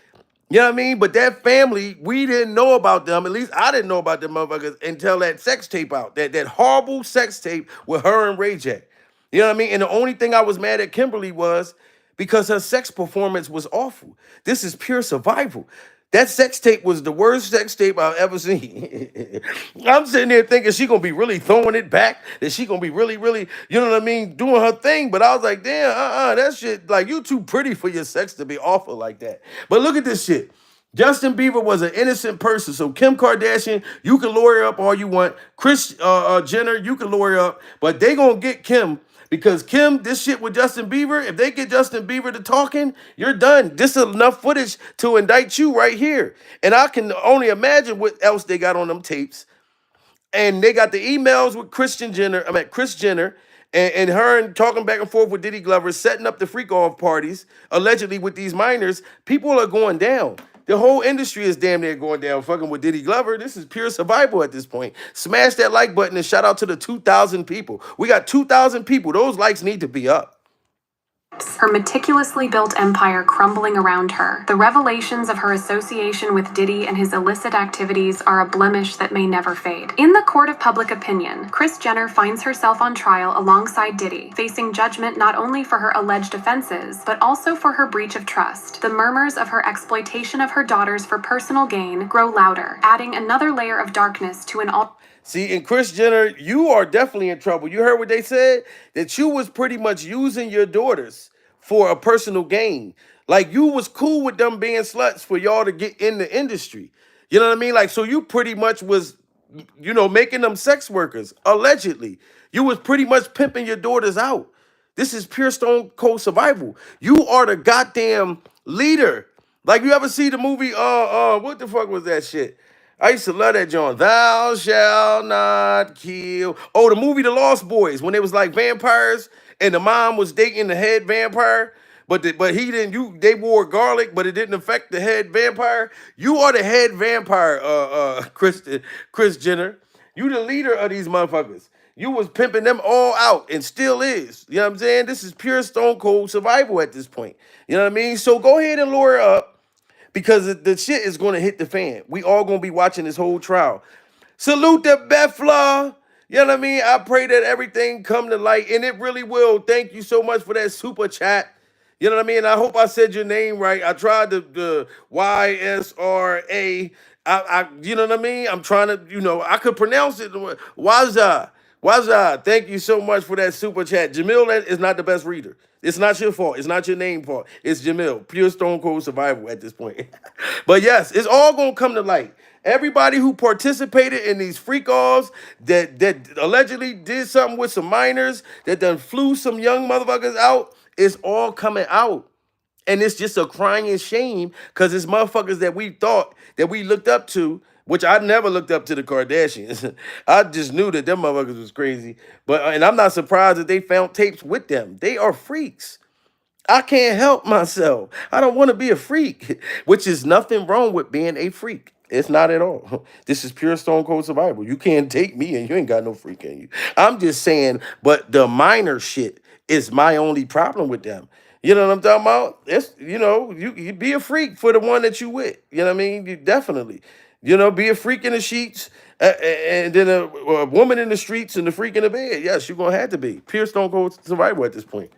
You know what I mean? But that family, we didn't know about them. At least I didn't know about them motherfuckers until that sex tape out. That horrible sex tape with her and Ray J. You know what I mean? And the only thing I was mad at Kimberly was because her sex performance was awful. This is pure survival. That sex tape was the worst sex tape I've ever seen. I'm sitting there thinking she gonna be really throwing it back, that she gonna be really, really, you know what I mean, doing her thing. But I was like, damn, that shit, like you too pretty for your sex to be awful like that. But look at this shit. Justin Bieber was an innocent person. So Kim Kardashian, you can lawyer up all you want. Kris Jenner, you can lawyer up. But they gonna get Kim because Kim, this shit with Justin Bieber, if they get Justin Bieber to talking, you're done. This is enough footage to indict you right here. And I can only imagine what else they got on them tapes. And they got the emails with Kris Jenner and her and talking back and forth with Diddy Glover, setting up the freak off parties, allegedly with these minors. People are going down. The whole industry is damn near going down fucking with Diddy Glover. This is pure survival at this point. Smash that like button and shout out to the 2,000 people. We got 2,000 people. Those likes need to be up. Her meticulously built empire crumbling around her. The revelations of her association with Diddy and his illicit activities are a blemish that may never fade. In the court of public opinion, Kris Jenner finds herself on trial alongside Diddy, facing judgment not only for her alleged offenses, but also for her breach of trust. The murmurs of her exploitation of her daughters for personal gain grow louder, adding another layer of darkness to an See, and Kris Jenner, you are definitely in trouble. You heard what they said? That you was pretty much using your daughters for a personal gain. Like you was cool with them being sluts for y'all to get in the industry. You know what I mean? Like, so you pretty much was, making them sex workers, allegedly. You was pretty much pimping your daughters out. This is pure stone cold survival. You are the goddamn leader. Like you ever see the movie, what the fuck was that shit? I used to love that joint. Thou shalt not kill. Oh, the movie The Lost Boys, when it was like vampires and the mom was dating the head vampire, but he didn't. They wore garlic, but it didn't affect the head vampire. You are the head vampire, Kris Jenner. You the leader of these motherfuckers. You was pimping them all out and still is. You know what I'm saying? This is pure stone cold survival at this point. You know what I mean? So go ahead and lure up. Because the shit is going to hit the fan. We all going to be watching this whole trial. Salute to Bethla. You know what I mean? I pray that everything come to light. And it really will. Thank you so much for that super chat. You know what I mean? I hope I said your name right. I tried the YSRA. You know what I mean? I'm trying to, I could pronounce it. Waza. Thank you so much for that super chat. Jamil is not the best reader. It's not your fault. It's not your name fault. It's Jamil. Pure stone cold survival at this point. But yes, it's all going to come to light. Everybody who participated in these freak-offs that allegedly did something with some minors, that done flew some young motherfuckers out, it's all coming out. And it's just a crying shame because it's motherfuckers that we thought, that we looked up to, which I never looked up to the Kardashians. I just knew that them motherfuckers was crazy. And I'm not surprised that they found tapes with them. They are freaks. I can't help myself. I don't want to be a freak, which is nothing wrong with being a freak. It's not at all. This is pure stone cold survival. You can't take me and you ain't got no freak in you. I'm just saying, but the minor shit is my only problem with them. You know what I'm talking about? It's, you be a freak for the one that you with. You know what I mean? You definitely. Be a freak in the sheets and then a woman in the streets and the freak in the bed. Yes, you're going to have to be. Pure stone cold survival at this point.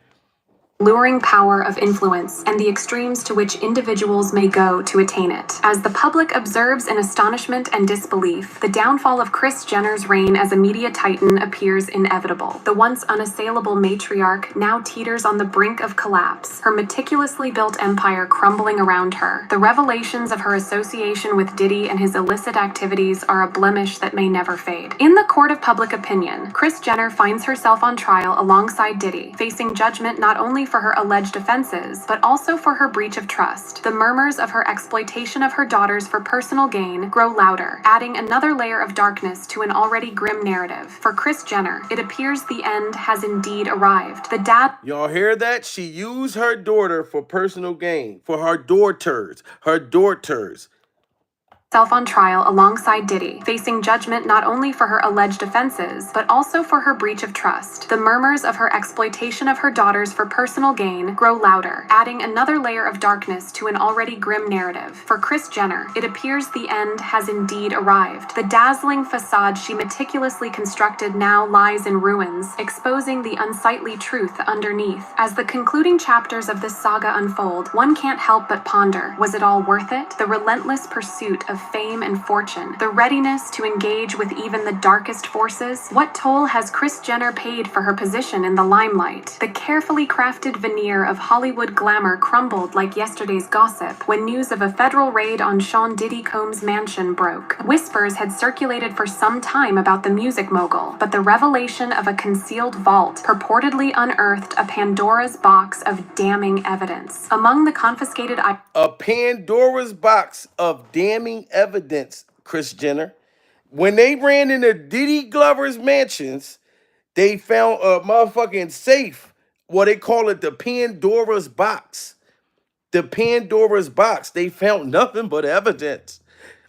luring power of influence, and the extremes to which individuals may go to attain it. As the public observes in astonishment and disbelief, the downfall of Kris Jenner's reign as a media titan appears inevitable. The once unassailable matriarch now teeters on the brink of collapse, her meticulously built empire crumbling around her. The revelations of her association with Diddy and his illicit activities are a blemish that may never fade. In the court of public opinion, Kris Jenner finds herself on trial alongside Diddy, facing judgment not only for her alleged offenses, but also for her breach of trust. The murmurs of her exploitation of her daughters for personal gain grow louder, adding another layer of darkness to an already grim narrative. For Kris Jenner, it appears the end has indeed arrived. The dad... Y'all hear that? She used her daughter for personal gain, for her daughters, her daughters. Self on trial alongside Diddy, facing judgment not only for her alleged offenses, but also for her breach of trust. The murmurs of her exploitation of her daughters for personal gain grow louder, adding another layer of darkness to an already grim narrative. For Kris Jenner, it appears the end has indeed arrived. The dazzling facade she meticulously constructed now lies in ruins, exposing the unsightly truth underneath. As the concluding chapters of this saga unfold, one can't help but ponder, was it all worth it? The relentless pursuit of fame and fortune, the readiness to engage with even the darkest forces. What toll has Kris Jenner paid for her position in the limelight? The carefully crafted veneer of Hollywood glamour crumbled like yesterday's gossip when news of a federal raid on Sean Diddy Combs' mansion broke. Whispers had circulated for some time about the music mogul, but the revelation of a concealed vault purportedly unearthed a Pandora's box of damning evidence. Among the confiscated A Pandora's box of damning evidence, Kris Jenner. When they ran into Diddy Glover's mansions, they found a motherfucking safe. What they call it, the Pandora's box. The Pandora's box. They found nothing but evidence.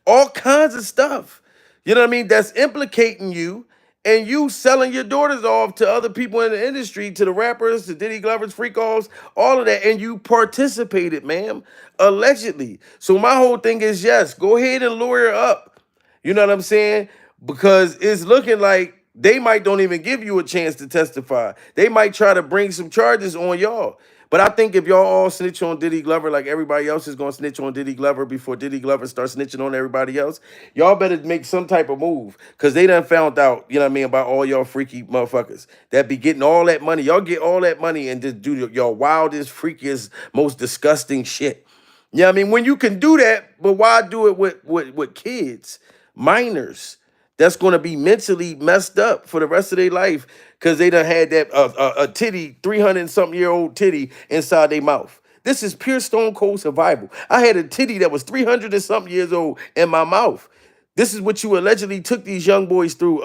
All kinds of stuff. You know what I mean? That's implicating you and you selling your daughters off to other people in the industry, to the rappers, to Diddy Glover's freak offs, all of that. And you participated, ma'am, allegedly. So my whole thing is, yes, go ahead and lawyer up. You know what I'm saying? Because it's looking like they might don't even give you a chance to testify. They might try to bring some charges on y'all. But I think if y'all all snitch on Diddy Glover like everybody else is going to snitch on Diddy Glover before Diddy Glover starts snitching on everybody else, y'all better make some type of move, because they done found out, you know what I mean, about all y'all freaky motherfuckers that be getting all that money. Y'all get all that money and just do y'all wildest, freakiest, most disgusting shit. You know what I mean? When you can do that, but why do it with kids, minors? That's going to be mentally messed up for the rest of their life because they done had that a titty, 300-something-year-old titty inside their mouth. This is pure stone cold survival. I had a titty that was 300-something years old in my mouth. This is what you allegedly took these young boys through,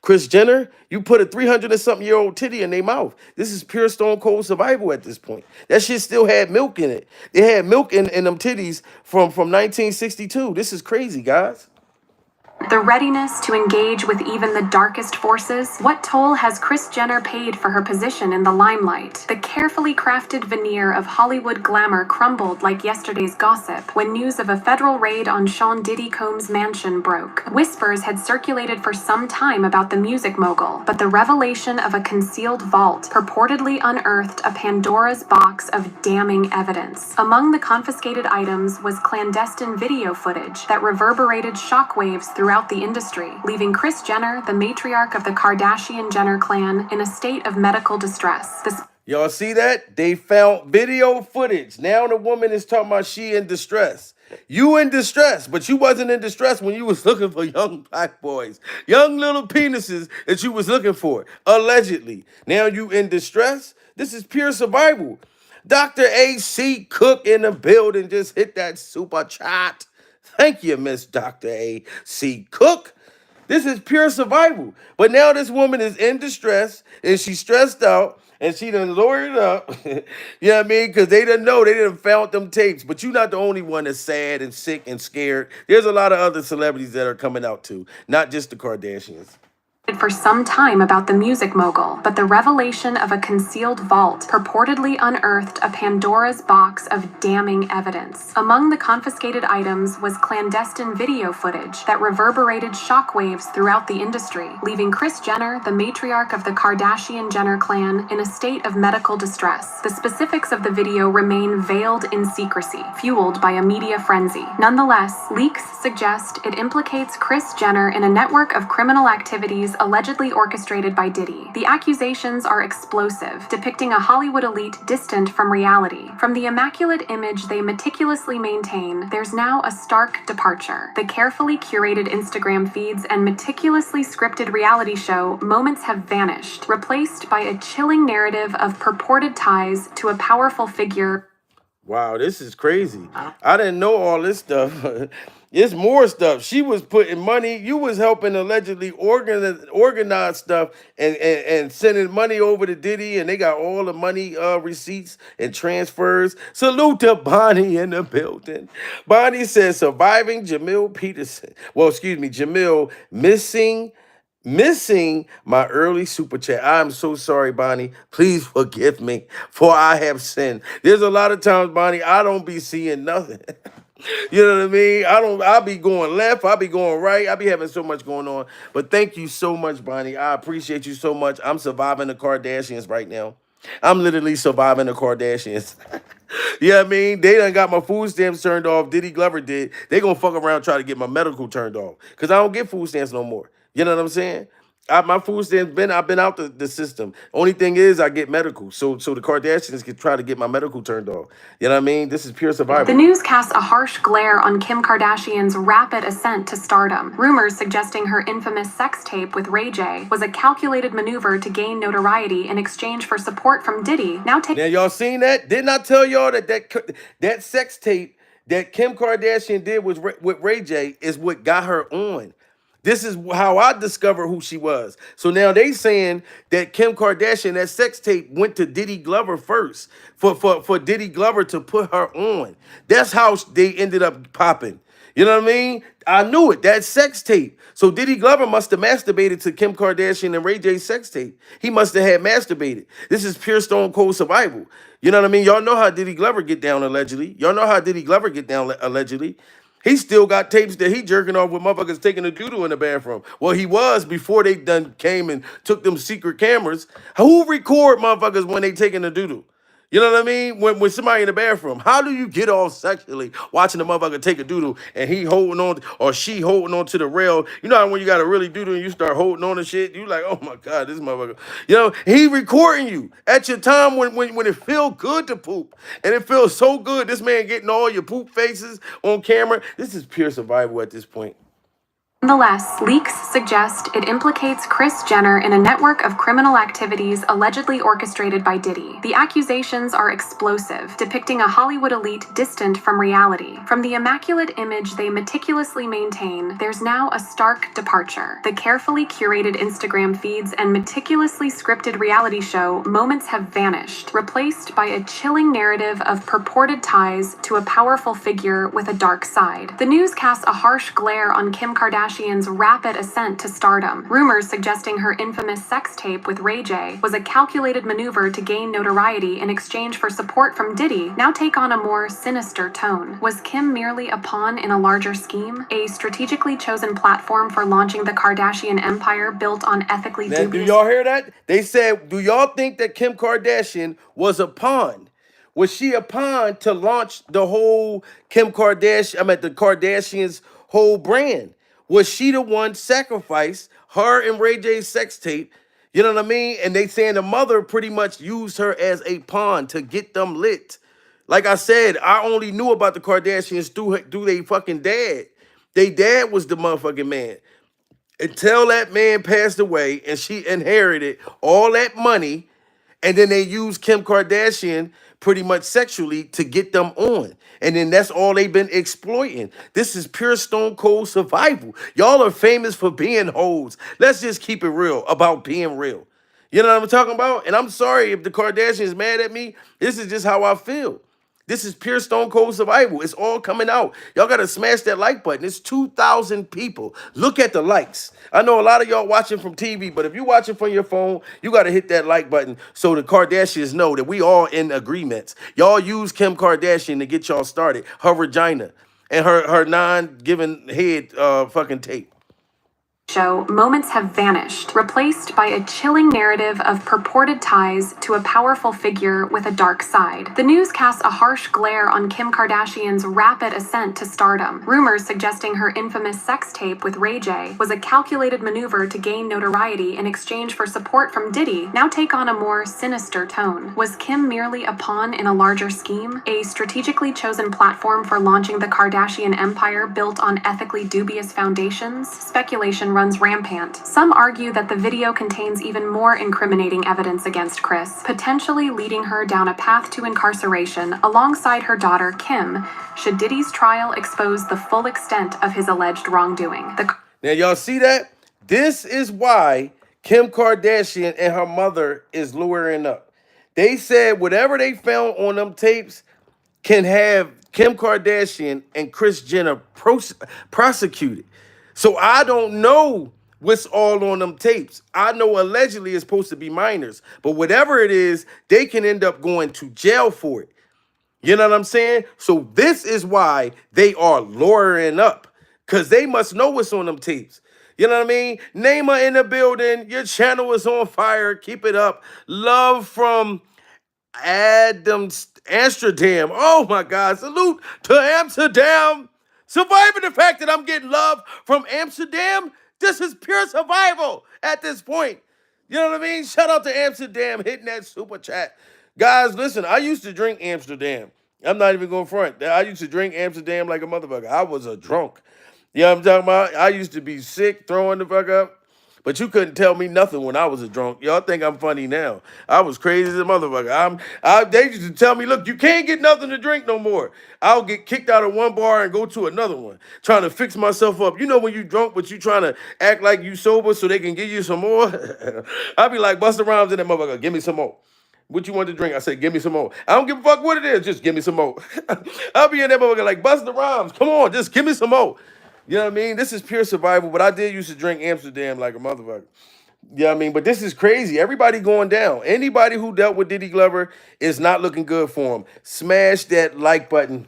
Kris Jenner. You put a 300-something-year-old titty in their mouth. This is pure stone cold survival at this point. That shit still had milk in it. They had milk in them titties from 1962. This is crazy, guys. The readiness to engage with even the darkest forces. What toll has Kris Jenner paid for her position in the limelight? The carefully crafted veneer of Hollywood glamour crumbled like yesterday's gossip when news of a federal raid on Sean Diddy Combs' mansion broke. Whispers had circulated for some time about the music mogul, but the revelation of a concealed vault purportedly unearthed a Pandora's box of damning evidence. Among the confiscated items was clandestine video footage that reverberated shockwaves throughout the industry, leaving Kris Jenner, the matriarch of the Kardashian Jenner clan, in a state of medical distress. Y'all see that? They found video footage. Now the woman is talking about she in distress. You in distress, but you wasn't in distress when you was looking for young black boys, young little penises that you was looking for, allegedly. Now you in distress? This is pure survival. Dr. A.C. Cook in the building just hit that super chat. Thank you, Miss Dr. A.C. Cook. This is pure survival. But now this woman is in distress and she's stressed out and she done lawyered up. You know what I mean? Because they didn't know. They didn't found them tapes. But you're not the only one that's sad and sick and scared. There's a lot of other celebrities that are coming out too. Not just the Kardashians. for some time about the music mogul, but the revelation of a concealed vault purportedly unearthed a Pandora's box of damning evidence. Among the confiscated items was clandestine video footage that reverberated shockwaves throughout the industry, leaving Kris Jenner, the matriarch of the Kardashian-Jenner clan, in a state of medical distress. The specifics of the video remain veiled in secrecy, fueled by a media frenzy. Nonetheless, leaks suggest it implicates Kris Jenner in a network of criminal activities allegedly orchestrated by Diddy. The accusations are explosive, depicting a Hollywood elite distant from reality. From the immaculate image they meticulously maintain, there's now a stark departure. The carefully curated Instagram feeds and meticulously scripted reality show moments have vanished, replaced by a chilling narrative of purported ties to a powerful figure. Wow, this is crazy. I didn't know all this stuff. It's more stuff. She was putting money. You was helping allegedly organize stuff and sending money over to Diddy, and they got all the money receipts and transfers. Salute to Bonnie in the building. Bonnie says surviving Jamil Peterson. Well, excuse me, Jamil missing my early super chat. I'm so sorry, Bonnie. Please forgive me, for I have sinned. There's a lot of times, Bonnie, I don't be seeing nothing. You know what I mean? I'll be going left, I'll be going right, I'll be having so much going on. But thank you so much, Bonnie. I appreciate you so much. I'm surviving the Kardashians right now. I'm literally surviving the Kardashians. You know what I mean? They done got my food stamps turned off. Diddy Glover did. They gonna fuck around try to get my medical turned off. Because I don't get food stamps no more. You know what I'm saying? My food stamps I've been out the system. Only thing is I get medical. So the Kardashians can try to get my medical turned off. You know what I mean? This is pure survival. The news casts a harsh glare on Kim Kardashian's rapid ascent to stardom. Rumors suggesting her infamous sex tape with Ray J was a calculated maneuver to gain notoriety in exchange for support from Diddy. Now y'all seen that? Didn't I tell y'all that sex tape that Kim Kardashian did with Ray J is what got her on? This is how I discovered who she was. So now they saying that Kim Kardashian, that sex tape went to Diddy Glover first for Diddy Glover to put her on. That's how they ended up popping. You know what I mean? I knew it. That sex tape. So Diddy Glover must have masturbated to Kim Kardashian and Ray J's sex tape. He must have had masturbated. This is pure stone cold survival. You know what I mean? Y'all know how Diddy Glover get down allegedly. Y'all know how Diddy Glover get down allegedly. He still got tapes that he jerking off with motherfuckers taking a doodle in the bathroom. Well, he was before they done came and took them secret cameras. Who record motherfuckers when they taking a doodle? You know what I mean? When somebody in the bathroom, how do you get all sexually watching the motherfucker take a doodle and he holding on or she holding on to the rail? You know how when you got a really doodle and you start holding on to shit, you like, oh my God, this motherfucker. You know, he recording you at your time when it feel good to poop. And it feels so good, this man getting all your poop faces on camera. This is pure survival at this point. Nonetheless, leaks suggest it implicates Kris Jenner in a network of criminal activities allegedly orchestrated by Diddy. The accusations are explosive, depicting a Hollywood elite distant from reality. From the immaculate image they meticulously maintain, there's now a stark departure. The carefully curated Instagram feeds and meticulously scripted reality show moments have vanished, replaced by a chilling narrative of purported ties to a powerful figure with a dark side. The news casts a harsh glare on Kim Kardashian's rapid ascent to stardom. Rumors suggesting her infamous sex tape with Ray J was a calculated maneuver to gain notoriety in exchange for support from Diddy now take on a more sinister tone. Was Kim merely a pawn in a larger scheme? A strategically chosen platform for launching the Kardashian empire built on ethically dubious... Do y'all hear that? They said, do y'all think that Kim Kardashian was a pawn? Was she a pawn to launch the whole the Kardashians' whole brand? Was she the one sacrificed her and Ray J's sex tape? You know what I mean? And they saying the mother pretty much used her as a pawn to get them lit. Like I said, I only knew about the Kardashians through they fucking dad. They dad was the motherfucking man. Until that man passed away and she inherited all that money, and then they used Kim Kardashian pretty much sexually to get them on. And then that's all they've been exploiting. This is pure stone cold survival. Y'all are famous for being hoes. Let's just keep it real about being real. You know what I'm talking about? And I'm sorry if the Kardashians mad at me. This is just how I feel. This is pure Stone Cold survival. It's all coming out. Y'all got to smash that like button. It's 2,000 people. Look at the likes. I know a lot of y'all watching from TV, but if you're watching from your phone, you got to hit that like button so the Kardashians know that we all in agreements. Y'all use Kim Kardashian to get y'all started. Her vagina and her non-giving head fucking tape. Show, moments have vanished, replaced by a chilling narrative of purported ties to a powerful figure with a dark side. The news casts a harsh glare on Kim Kardashian's rapid ascent to stardom. Rumors suggesting her infamous sex tape with Ray J was a calculated maneuver to gain notoriety in exchange for support from Diddy now take on a more sinister tone. Was Kim merely a pawn in a larger scheme? A strategically chosen platform for launching the Kardashian empire built on ethically dubious foundations? Speculation runs rampant. Some argue that the video contains even more incriminating evidence against Kris, potentially leading her down a path to incarceration alongside her daughter Kim, should Diddy's trial expose the full extent of his alleged wrongdoing. Now, y'all see that? This is why Kim Kardashian and her mother is lawyering up. They said whatever they found on them tapes can have Kim Kardashian and Kris Jenner prosecuted. So I don't know what's all on them tapes. I know allegedly it's supposed to be minors, but whatever it is, they can end up going to jail for it. You know what I'm saying? So this is why they are lawyering up, because they must know what's on them tapes. You know what I mean? Naima in the building. Your channel is on fire. Keep it up. Love from Amsterdam. Oh my God. Salute to Amsterdam. Surviving the fact that I'm getting love from Amsterdam. This is pure survival at this point. You know what I mean? Shout out to Amsterdam hitting that super chat. Guys, listen, I used to drink Amsterdam. I'm not even going front. I used to drink Amsterdam like a motherfucker. I was a drunk. You know what I'm talking about? I used to be sick, throwing the fuck up. But you couldn't tell me nothing when I was a drunk. Y'all think I'm funny now. I was crazy as a motherfucker. They used to tell me, look, you can't get nothing to drink no more. I'll get kicked out of one bar and go to another one, trying to fix myself up. You know when you drunk, but you trying to act like you sober so they can give you some more? I'll be like Busta Rhymes in that motherfucker, give me some more. What you want to drink? I said, give me some more. I don't give a fuck what it is, just give me some more. I'll be in that motherfucker like Busta Rhymes, come on, just give me some more. You know what I mean? This is pure survival, but I did used to drink Amsterdam like a motherfucker. You know what I mean? But this is crazy. Everybody going down. Anybody who dealt with Diddy Glover is not looking good for him. Smash that like button.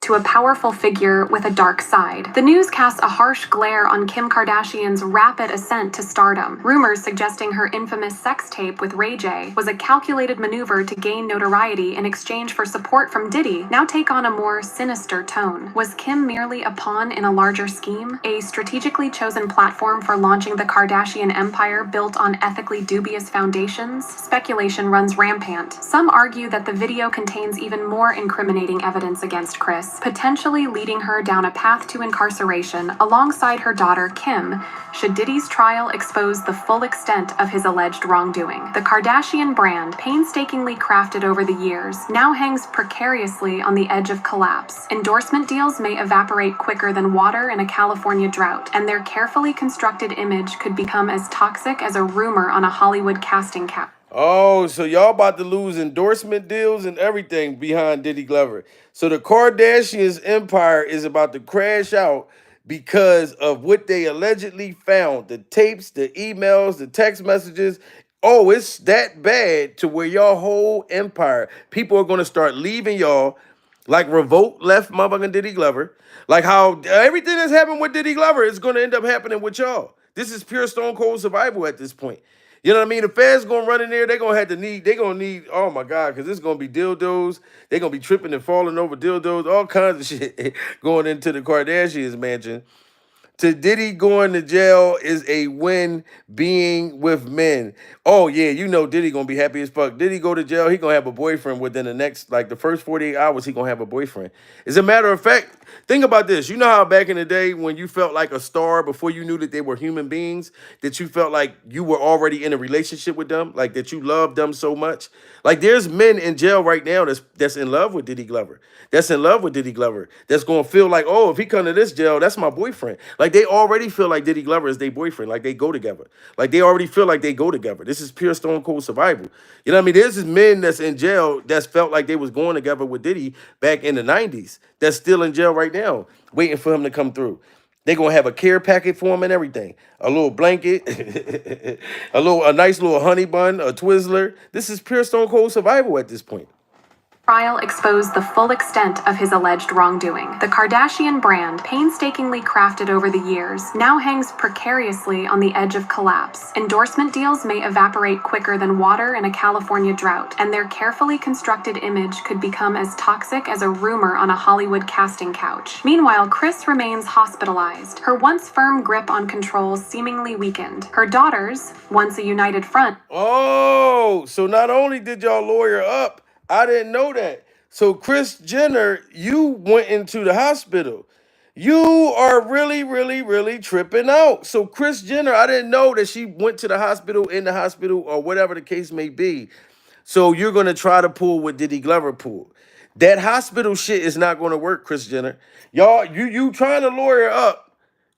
To a powerful figure with a dark side. The news casts a harsh glare on Kim Kardashian's rapid ascent to stardom. Rumors suggesting her infamous sex tape with Ray J was a calculated maneuver to gain notoriety in exchange for support from Diddy now take on a more sinister tone. Was Kim merely a pawn in a larger scheme? A strategically chosen platform for launching the Kardashian empire built on ethically dubious foundations? Speculation runs rampant. Some argue that the video contains even more incriminating evidence against Kris, potentially leading her down a path to incarceration alongside her daughter Kim, should Diddy's trial expose the full extent of his alleged wrongdoing. The Kardashian brand, painstakingly crafted over the years, now hangs precariously on the edge of collapse. Endorsement deals may evaporate quicker than water in a California drought, and their carefully constructed image could become as toxic as a rumor on a Hollywood casting couch. Oh, so y'all about to lose endorsement deals and everything behind Diddy Glover. So the Kardashians' empire is about to crash out because of what they allegedly found. The tapes, the emails, the text messages. Oh, it's that bad to where y'all whole empire, people are going to start leaving y'all like Revolt left motherfucking Diddy Glover. Like how everything that's happened with Diddy Glover is going to end up happening with y'all. This is pure Stone Cold survival at this point. You know what I mean? The feds gonna run in there. They're gonna need, oh my God, because it's gonna be dildos. They're gonna be tripping and falling over dildos, all kinds of shit going into the Kardashians mansion. To Diddy going to jail is a win being with men. Oh, yeah, you know Diddy gonna be happy as fuck. Diddy go to jail, he gonna have a boyfriend within the next, like the first 48 hours, he gonna have a boyfriend. As a matter of fact, think about this. You know how back in the day when you felt like a star before you knew that they were human beings, that you felt like you were already in a relationship with them, like that you loved them so much? Like there's men in jail right now that's in love with Diddy Glover. That's in love with Diddy Glover. That's gonna feel like, oh, if he come to this jail, that's my boyfriend. Like Like they already feel like Diddy Glover is their boyfriend. Like they go together. Like they already feel like they go together. This is pure stone cold survival. You know what I mean? There's men that's in jail that's felt like they was going together with Diddy back in the 90s. That's still in jail right now, waiting for him to come through. They gonna have a care packet for him and everything. A little blanket, a nice little honey bun, a Twizzler. This is pure stone cold survival at this point. Trial exposed the full extent of his alleged wrongdoing. The Kardashian brand, painstakingly crafted over the years, now hangs precariously on the edge of collapse. Endorsement deals may evaporate quicker than water in a California drought, and their carefully constructed image could become as toxic as a rumor on a Hollywood casting couch. Meanwhile, Kris remains hospitalized, her once firm grip on control seemingly weakened. Her daughters, once a united front. Oh, so not only did y'all lawyer up, I didn't know that. So Kris Jenner, you went into the hospital. You are really, really, really tripping out. So Kris Jenner, I didn't know that she went to the hospital, in the hospital, or whatever the case may be. So you're gonna try to pull what Diddy Glover pulled. That hospital shit is not gonna work, Kris Jenner. Y'all, you trying to lawyer up.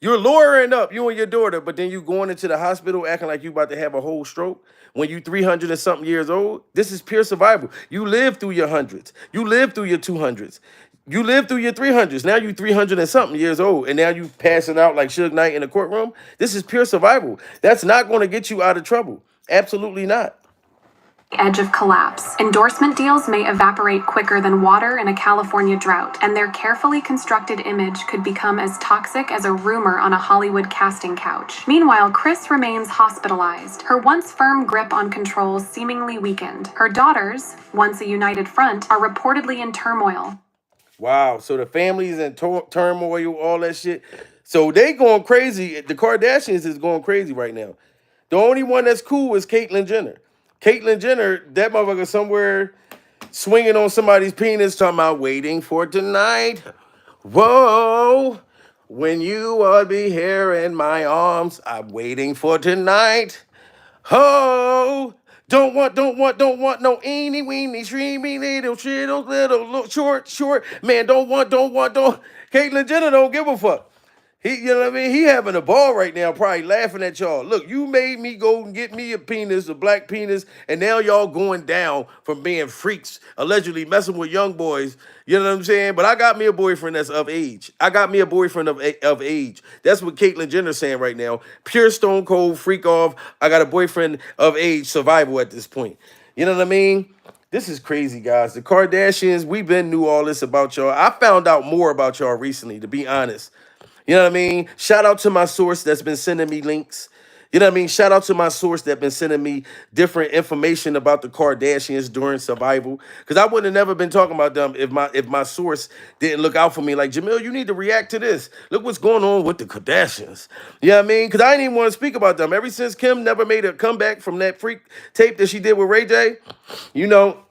You're lawyering up, you and your daughter, but then you going into the hospital acting like you about to have a whole stroke when you 300 and something years old. This is pure survival. You lived through your hundreds. You lived through your 200s. You lived through your 300s. Now you 300 and something years old, and now you passing out like Suge Knight in the courtroom. This is pure survival. That's not going to get you out of trouble. Absolutely not. Edge of collapse. Endorsement deals may evaporate quicker than water in a California drought, and their carefully constructed image could become as toxic as a rumor on a Hollywood casting couch. Meanwhile, Kris remains hospitalized, her once firm grip on control seemingly weakened. Her daughters, once a united front, are reportedly in turmoil. Wow, so the family's in turmoil, all that shit. So they going crazy. The Kardashians is going crazy right now. The only one that's cool is Caitlyn Jenner. Caitlyn Jenner, that motherfucker somewhere swinging on somebody's penis, talking about waiting for tonight. Whoa, when you will be here in my arms, I'm waiting for tonight. Oh, don't want no eeny weeny streamy little short. Man, don't. Caitlyn Jenner don't give a fuck. You know what I mean? He having a ball right now, probably laughing at y'all. Look, you made me go and get me a penis, a black penis, and now y'all going down from being freaks, allegedly messing with young boys. You know what I'm saying? But I got me a boyfriend that's of age. I got me a boyfriend of age. That's what Caitlyn Jenner's saying right now. Pure stone cold freak off. I got a boyfriend of age survival at this point. You know what I mean? This is crazy, guys. The Kardashians, we've been knew all this about y'all. I found out more about y'all recently, to be honest. You know what I mean? Shout out to my source that's been sending me links. You know what I mean? Shout out to my source that's been sending me different information about the Kardashians during survival. Because I wouldn't have never been talking about them if my source didn't look out for me. Like, Jamil, you need to react to this. Look what's going on with the Kardashians. You know what I mean? Because I didn't even want to speak about them. Ever since Kim never made a comeback from that freak tape that she did with Ray J, you know,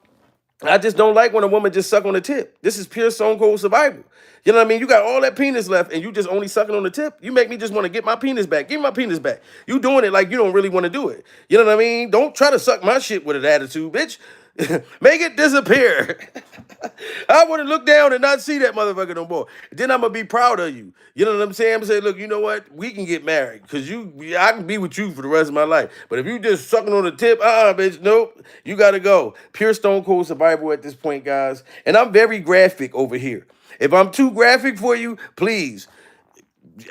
I just don't like when a woman just suck on the tip. This is pure stone cold survival. You know what I mean? You got all that penis left and you just only sucking on the tip. You make me just want to get my penis back. Give me my penis back. You doing it like you don't really want to do it. You know what I mean? Don't try to suck my shit with an attitude, bitch. Make it disappear. I want to look down and not see that motherfucker no more. Then I'm going to be proud of you. You know what I'm saying? I'm going to say, look, you know what? We can get married because I can be with you for the rest of my life. But if you just sucking on the tip, bitch, nope. You got to go. Pure stone cold survival at this point, guys. And I'm very graphic over here. If I'm too graphic for you, please,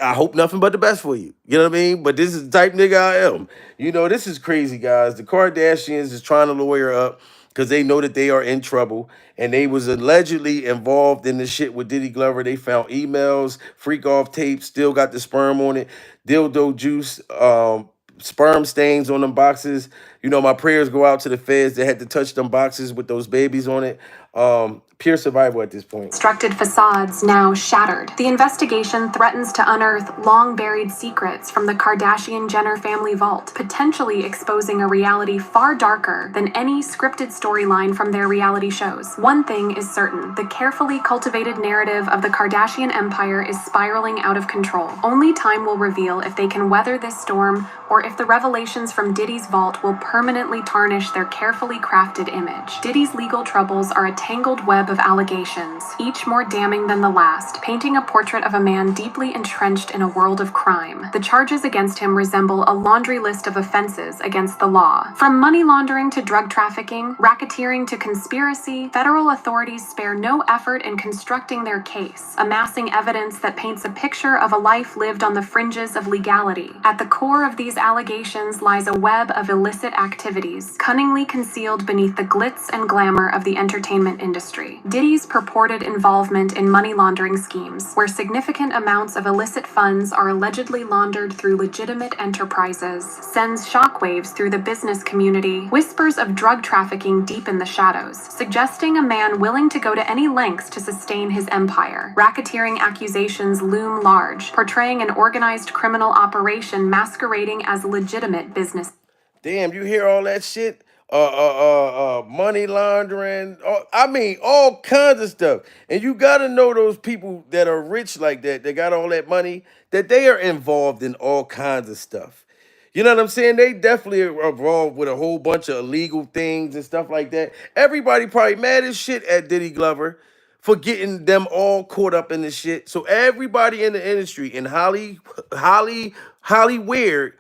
I hope nothing but the best for you. You know what I mean? But this is the type nigga I am. You know, this is crazy, guys. The Kardashians is trying to lawyer up because they know that they are in trouble. And they was allegedly involved in the shit with Diddy Glover. They found emails, freak off tapes, still got the sperm on it, dildo juice, sperm stains on them boxes. You know, my prayers go out to the feds that had to touch them boxes with those babies on it. Pure survival at this point. Constructed facades now shattered. The investigation threatens to unearth long-buried secrets from the Kardashian-Jenner family vault, potentially exposing a reality far darker than any scripted storyline from their reality shows. One thing is certain, the carefully cultivated narrative of the Kardashian empire is spiraling out of control. Only time will reveal if they can weather this storm or if the revelations from Diddy's vault will permanently tarnish their carefully crafted image. Diddy's legal troubles are a tangled web of allegations, each more damning than the last, painting a portrait of a man deeply entrenched in a world of crime. The charges against him resemble a laundry list of offenses against the law. From money laundering to drug trafficking, racketeering to conspiracy, federal authorities spare no effort in constructing their case, amassing evidence that paints a picture of a life lived on the fringes of legality. At the core of these allegations lies a web of illicit activities, cunningly concealed beneath the glitz and glamour of the entertainment industry. Diddy's purported involvement in money laundering schemes, where significant amounts of illicit funds are allegedly laundered through legitimate enterprises, sends shockwaves through the business community. Whispers of drug trafficking deepen the shadows, suggesting a man willing to go to any lengths to sustain his empire. Racketeering accusations loom large, portraying an organized criminal operation masquerading as legitimate business. Damn, you hear all that shit? Money laundering. I mean, all kinds of stuff. And you gotta know those people that are rich like that, they got all that money, that they are involved in all kinds of stuff. You know what I'm saying? They definitely are involved with a whole bunch of illegal things and stuff like that. Everybody probably mad as shit at Diddy Glover for getting them all caught up in this shit. So everybody in the industry, in Holly Weird,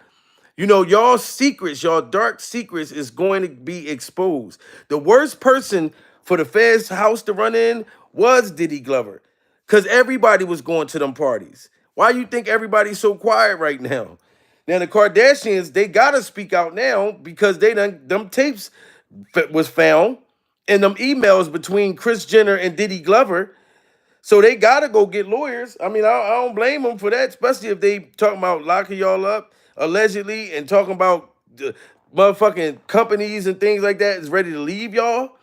you know, y'all secrets, y'all dark secrets is going to be exposed. The worst person for the Fed's house to run in was Diddy Glover, because everybody was going to them parties. Why you think everybody's so quiet right now? Now the Kardashians, they gotta speak out now because they done them tapes was found in them emails between Kris Jenner and Diddy Glover. So they gotta go get lawyers. I mean, I don't blame them for that, especially if they talking about locking y'all up allegedly and talking about the motherfucking companies and things like that is ready to leave y'all.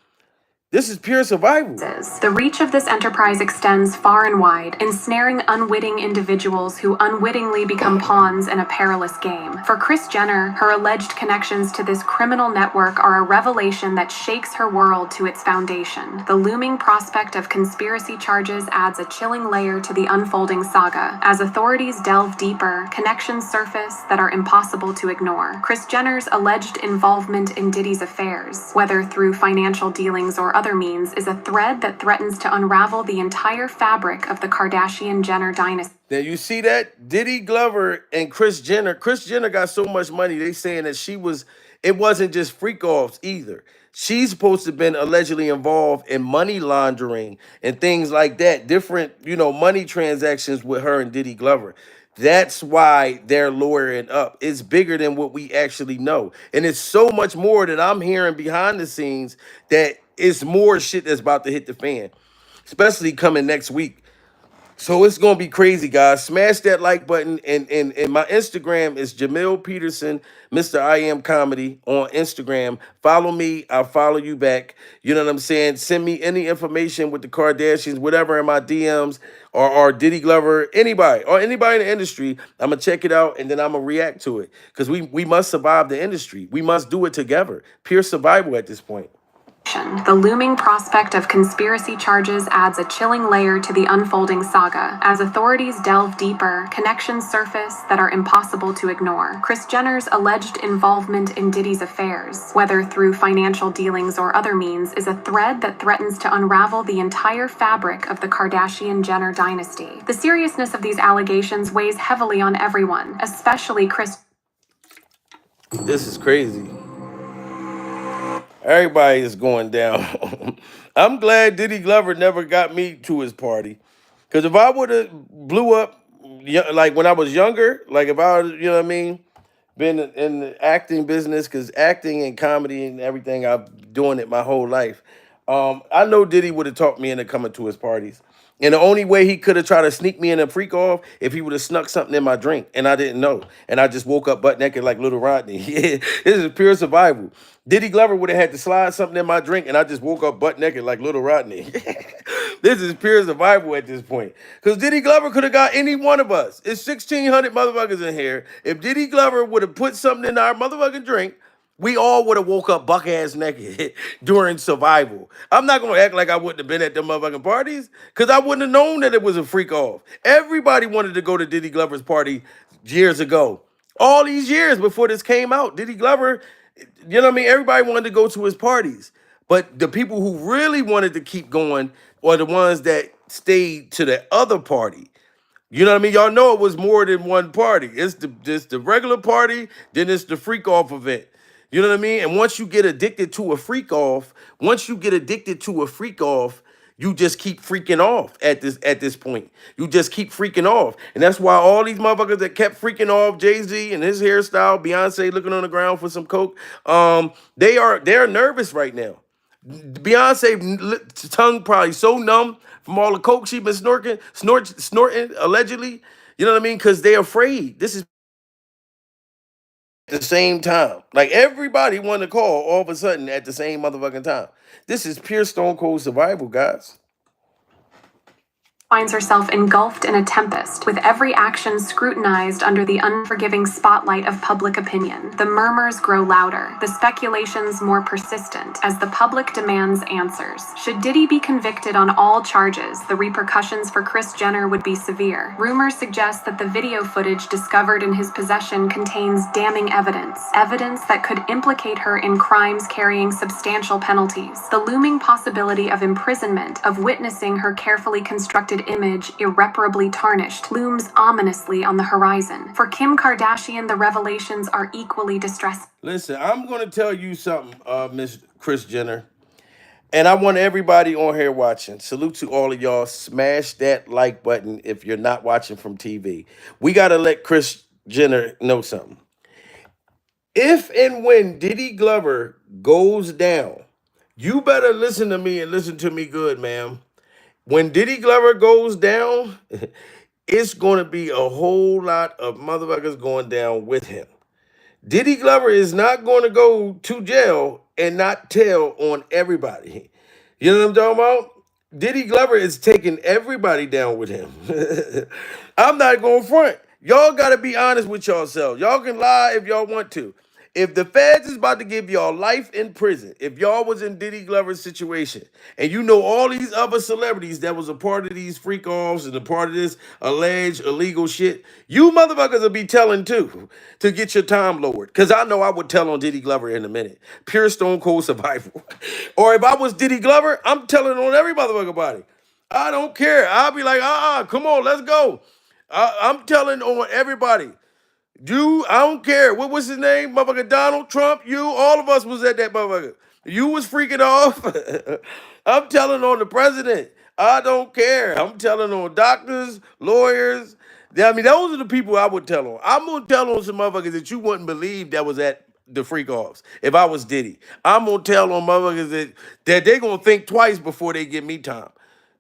This is pure survival. The reach of this enterprise extends far and wide, ensnaring unwitting individuals who unwittingly become pawns in a perilous game. For Kris Jenner, her alleged connections to this criminal network are a revelation that shakes her world to its foundation. The looming prospect of conspiracy charges adds a chilling layer to the unfolding saga. As authorities delve deeper, connections surface that are impossible to ignore. Kris Jenner's alleged involvement in Diddy's affairs, whether through financial dealings or other means, is a thread that threatens to unravel the entire fabric of the Kardashian-Jenner dynasty. Now you see that? Diddy Glover and Kris Jenner. Kris Jenner got so much money, they saying that it wasn't just freak offs either. She's supposed to have been allegedly involved in money laundering and things like that. Different, money transactions with her and Diddy Glover. That's why they're lawyering up. It's bigger than what we actually know. And it's so much more that I'm hearing behind the scenes that it's more shit that's about to hit the fan, especially coming next week. So it's gonna be crazy, guys. Smash that like button, and my Instagram is Jamil Peterson, Mr. I Am Comedy on Instagram. Follow me, I'll follow you back. You know what I'm saying? Send me any information with the Kardashians, whatever in my DMs, or Diddy Glover, anybody in the industry. I'm gonna check it out and then I'm gonna react to it because we must survive the industry. We must do it together. Pure survival at this point. The looming prospect of conspiracy charges adds a chilling layer to the unfolding saga. As authorities delve deeper, connections surface that are impossible to ignore. Kris Jenner's alleged involvement in Diddy's affairs, whether through financial dealings or other means, is a thread that threatens to unravel the entire fabric of the Kardashian-Jenner dynasty. The seriousness of these allegations weighs heavily on everyone, especially Kris. This is crazy. Everybody is going down. I'm glad Diddy Glover never got me to his party. Because if I would have blew up, like when I was younger, like if I, been in the acting business, because acting and comedy and everything, I've doing it my whole life. I know Diddy would have talked me into coming to his parties. And the only way he could have tried to sneak me in a freak off if he would have snuck something in my drink and I didn't know. And I just woke up butt naked like Little Rodney. Yeah, this is pure survival. Diddy Glover would have had to slide something in my drink and I just woke up butt naked like Little Rodney. This is pure survival at this point. Because Diddy Glover could have got any one of us. It's 1,600 motherfuckers in here. If Diddy Glover would have put something in our motherfucking drink, we all would have woke up buck ass naked during survival. I'm not gonna act like I wouldn't have been at them motherfucking parties because I wouldn't have known that it was a freak off. Everybody wanted to go to Diddy Glover's party years ago. All these years before this came out, Diddy Glover, Everybody wanted to go to his parties. But the people who really wanted to keep going are the ones that stayed to the other party. You know what I mean? Y'all know it was more than one party. It's the regular party, then it's the freak off event. You know what I mean? And once you get addicted to a freak off, you just keep freaking off at this point. You just keep freaking off. And that's why all these motherfuckers that kept freaking off, Jay-Z and his hairstyle, Beyonce looking on the ground for some coke, they're nervous right now. Beyonce tongue probably so numb from all the coke she been snorting allegedly. You know what I mean? Because they're afraid. This is at the same time. Like everybody wanted to call all of a sudden at the same motherfucking time. This is pure stone cold survival, guys. Finds herself engulfed in a tempest, with every action scrutinized under the unforgiving spotlight of public opinion. The murmurs grow louder, the speculations more persistent, as the public demands answers. Should Diddy be convicted on all charges, the repercussions for Kris Jenner would be severe. Rumors suggest that the video footage discovered in his possession contains damning evidence that could implicate her in crimes carrying substantial penalties. The looming possibility of imprisonment, of witnessing her carefully constructed image irreparably tarnished, looms ominously on the horizon. For Kim Kardashian, the revelations are equally distressing. Listen, I'm gonna tell you something, Miss Kris Jenner, and I want everybody on here watching. Salute to all of y'all. Smash that like button if you're not watching from TV. We gotta let Kris Jenner know something. If and when Diddy Glover goes down, you better listen to me and listen to me good, ma'am. When Diddy Glover goes down, it's going to be a whole lot of motherfuckers going down with him. Diddy Glover is not going to go to jail and not tell on everybody. You know what I'm talking about? Diddy Glover is taking everybody down with him. I'm not going front. Y'all got to be honest with yourselves. Y'all can lie if y'all want to. If the feds is about to give y'all life in prison, if y'all was in Diddy Glover's situation, and you know all these other celebrities that was a part of these freak offs and a part of this alleged illegal shit, you motherfuckers will be telling too to get your time lowered. Because I know I would tell on Diddy Glover in a minute. Pure stone cold survival. Or if I was Diddy Glover, I'm telling on every motherfucker body. I don't care. I'll be like, come on, let's go. I'm telling on everybody. I don't care. What was his name? Motherfucker Donald Trump, all of us was at that motherfucker. You was freaking off. I'm telling on the president. I don't care. I'm telling on doctors, lawyers. I mean, those are the people I would tell on. I'm going to tell on some motherfuckers that you wouldn't believe that was at the freak offs. If I was Diddy, I'm going to tell on motherfuckers that they going to think twice before they give me time.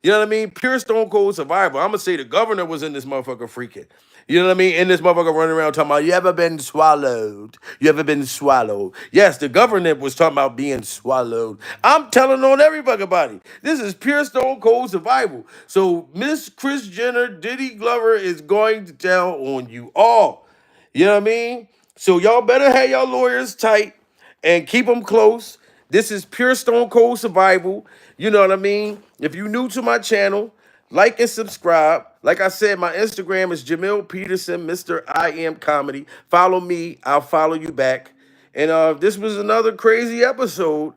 You know what I mean? Pure stone cold survival. I'm going to say the governor was in this motherfucker freaking. You know what I mean? And this motherfucker running around talking about, you ever been swallowed? You ever been swallowed? Yes, the governor was talking about being swallowed. I'm telling on everybody. This is pure stone cold survival. So Miss Kris Jenner, Diddy Glover is going to tell on you all. You know what I mean? So y'all better have y'all lawyers tight and keep them close. This is pure stone cold survival. You know what I mean? If you're new to my channel, like and subscribe. Like I said, my Instagram is Jamil Peterson, Mr. I Am Comedy. Follow me. I'll follow you back. And this was another crazy episode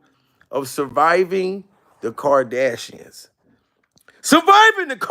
of Surviving the Kardashians. Surviving the Kardashians.